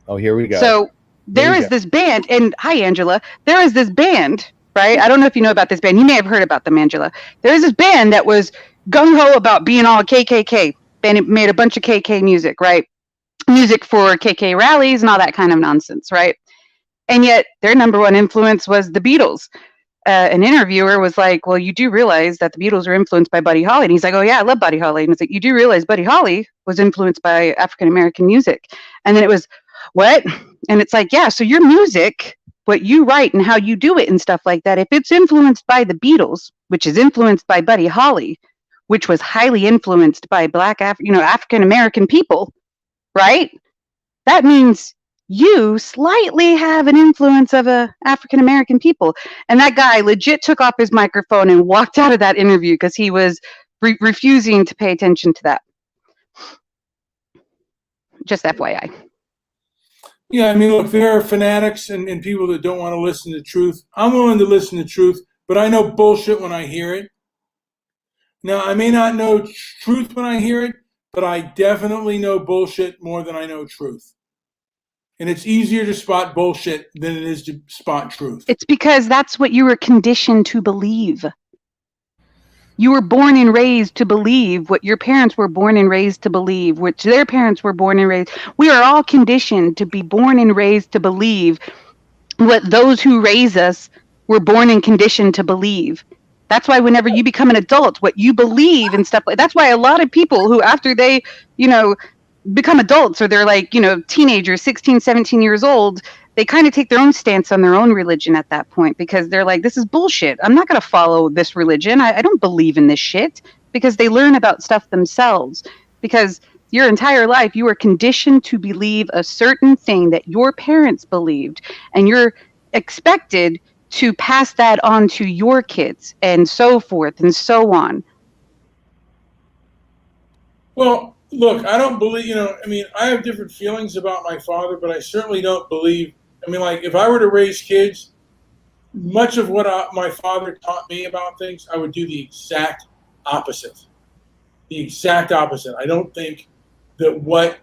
Oh, here we go. So there is this band, and hi, Angela. There is this band right? I don't know if you know about this band. You may have heard about them, Angela. There's this band that was gung-ho about being all KKK, and it made a bunch of KK music, right? Music for KK rallies and all that kind of nonsense, right? And yet their number one influence was the Beatles. An interviewer was like, well, you do realize that the Beatles were influenced by Buddy Holly. And he's like, oh, yeah, I love Buddy Holly. And it's like, you do realize Buddy Holly was influenced by African-American music. And then it was, what? And it's like, yeah, so your music, what you write and how you do it and stuff like that, if it's influenced by the Beatles, which is influenced by Buddy Holly, which was highly influenced by African-American people, right? That means you slightly have an influence of African-American people. And that guy legit took off his microphone and walked out of that interview because he was refusing to pay attention to that. Just FYI. Yeah, I mean, look, there are fanatics and people that don't want to listen to truth. I'm willing to listen to truth, but I know bullshit when I hear it. Now, I may not know truth when I hear it, but I definitely know bullshit more than I know truth. And it's easier to spot bullshit than it is to spot truth. It's because that's what you were conditioned to believe. You were born and raised to believe what your parents were born and raised to believe, which their parents were born and raised. We are all conditioned to be born and raised to believe what those who raise us were born and conditioned to believe. That's why whenever you become an adult, what you believe and stuff like that's why a lot of people who after they, become adults or they're like, teenagers, 16, 17 years old, they kind of take their own stance on their own religion at that point because they're like, this is bullshit. I'm not going to follow this religion. I don't believe in this shit because they learn about stuff themselves because your entire life you were conditioned to believe a certain thing that your parents believed and you're expected to pass that on to your kids and so forth and so on. Well, look, I don't believe, I have different feelings about my father, but I certainly don't believe, if I were to raise kids, much of what my father taught me about things, I would do the exact opposite. The exact opposite. I don't think that what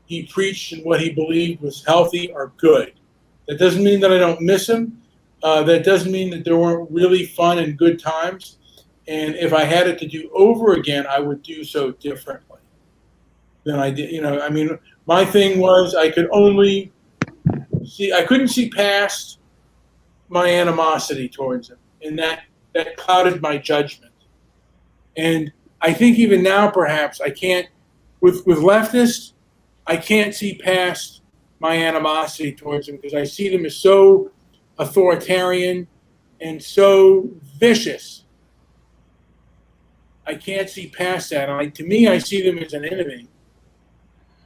he preached and what he believed was healthy or good. That doesn't mean that I don't miss him. That doesn't mean that there weren't really fun and good times. And if I had it to do over again, I would do so differently than I did. My thing was I couldn't see past my animosity towards him, and that clouded my judgment. And I think even now, perhaps I can't, with leftists, I can't see past my animosity towards them because I see them as so authoritarian and so vicious. I can't see past that. To me, I see them as an enemy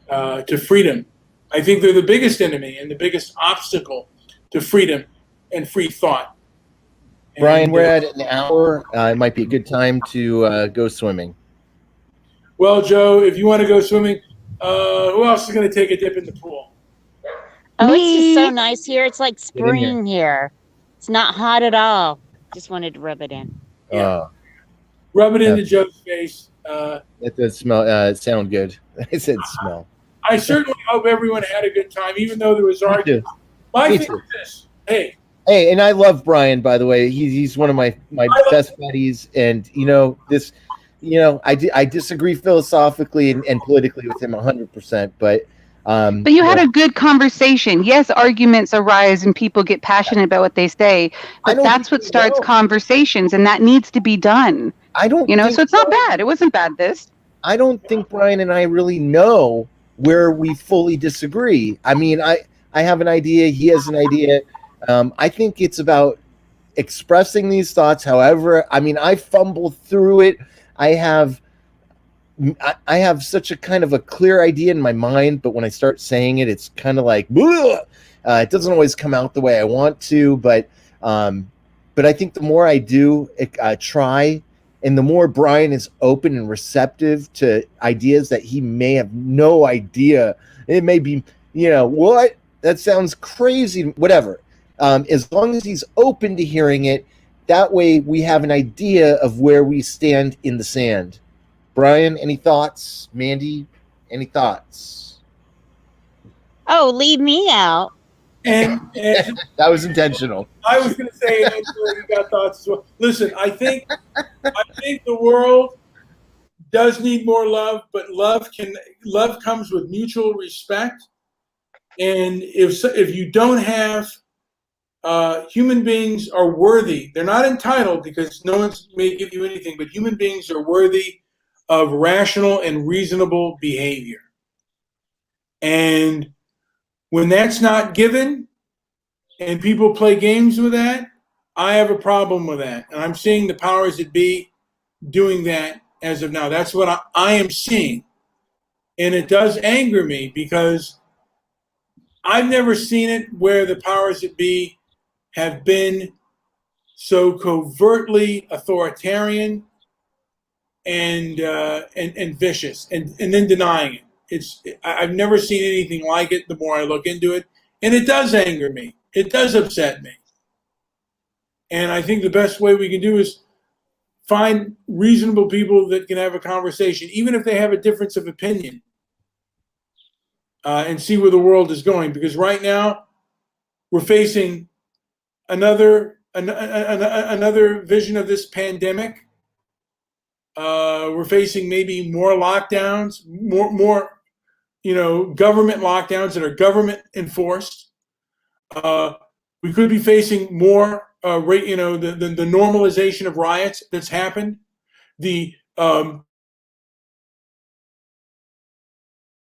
to freedom. I think they're the biggest enemy and the biggest obstacle to freedom and free thought. Brian, we're at an hour. It might be a good time to go swimming. Well, Joe, if you want to go swimming, who else is going to take a dip in the pool? Oh, it's just so nice here. It's like spring here. It's not hot at all. Just wanted to rub it in. Yeah. Rub it into Joe's face. It does smell. Sound good. I said smell. I certainly hope everyone had a good time, even though there was arguments. My thing is this. Hey, and I love Brian, by the way. He's one of my best buddies, and I disagree philosophically and politically with him 100%, but you had a good conversation. Yes, arguments arise and people get passionate about what they say, but that's what starts conversations, and that needs to be done. So it's not bad. It wasn't bad. I don't think Brian and I really know where we fully disagree. I have an idea. He has an idea. I think it's about expressing these thoughts. However, I fumble through it. I have such a kind of a clear idea in my mind, but when I start saying it, it's kind of like, it doesn't always come out the way I want to, but I think the more I do try, and the more Brian is open and receptive to ideas that he may have no idea, it may be, what? That sounds crazy, whatever. As long as he's open to hearing it, that way we have an idea of where we stand in the sand. Brian, any thoughts? Mandy, any thoughts? Oh, leave me out. And That was intentional. I was going to say, Angela, you got thoughts as well. Listen, I think the world does need more love, but love comes with mutual respect. And if you don't have human beings are worthy. They're not entitled because no one may give you anything, but human beings are worthy of rational and reasonable behavior. And when that's not given and people play games with that, I have a problem with that. And I'm seeing the powers that be doing that as of now. That's what I am seeing. And it does anger me because I've never seen it where the powers that be have been so covertly authoritarian and vicious, and then denying it. I've never seen anything like it. The more I look into it, and it does anger me. It does upset me. And I think the best way we can do is find reasonable people that can have a conversation, even if they have a difference of opinion, and see where the world is going. Because right now, we're facing another vision of this pandemic. We're facing maybe more lockdowns, more government lockdowns that are government enforced. We could be facing more the normalization of riots that's happened. The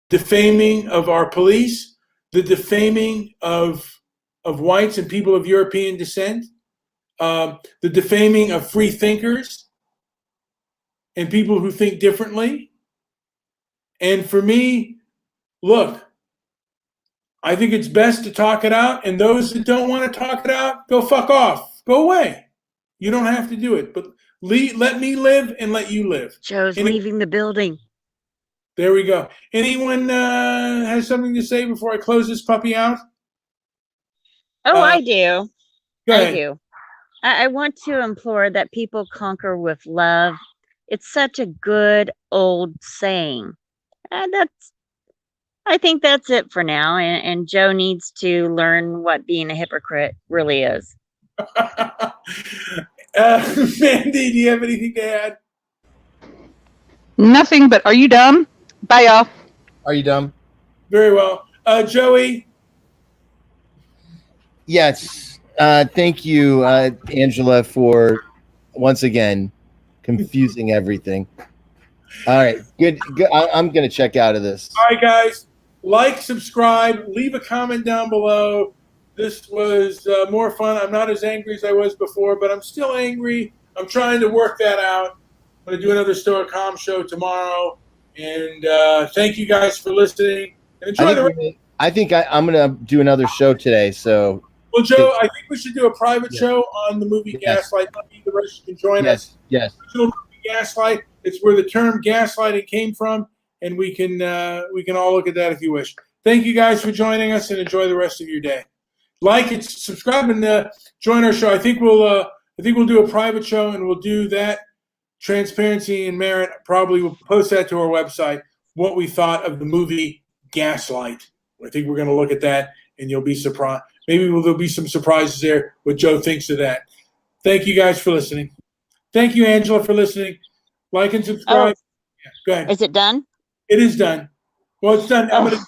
defaming of our police, the defaming of whites and people of European descent, the defaming of free thinkers and people who think differently. And for me, look, I think it's best to talk it out. And those that don't want to talk it out, go fuck off. Go away. You don't have to do it. But let me live and let you live. Joe's leaving the building. There we go. Anyone has something to say before I close this puppy out? Oh, I do. Go ahead. I do. I want to implore that people conquer with love. It's such a good old saying. I think that's it for now. And Joe needs to learn what being a hypocrite really is. Mandy, do you have anything to add? Nothing, but are you dumb? Bye, y'all. Are you dumb? Very well. Joey? Yes. Thank you, Angela, for once again confusing everything. All right. Good. I'm going to check out of this. All right, guys. Like, subscribe, leave a comment down below. This was more fun. I'm not as angry as I was before, but I'm still angry. I'm trying to work that out. I'm going to do another Stoic.com show tomorrow. And thank you guys for listening. And enjoy I think I'm going to do another show today. So, well, Joe, I think we should do a private show on the movie Gaslight. Maybe the rest can join us. Yes. Movie Gaslight. It's where the term gaslighting came from, and we can all look at that if you wish. Thank you guys for joining us, and enjoy the rest of your day. Like and subscribe, and join our show. I think we'll do a private show, and we'll do that. Transparency and Merit, probably will post that to our website, what we thought of the movie Gaslight. I think we're going to look at that, and you'll be surprised. Maybe there'll be some surprises there, what Joe thinks of that. Thank you guys for listening. Thank you, Angela, for listening. Like and subscribe. Oh, yeah, go ahead. Is it done? It is done. Well, it's done. I'm gonna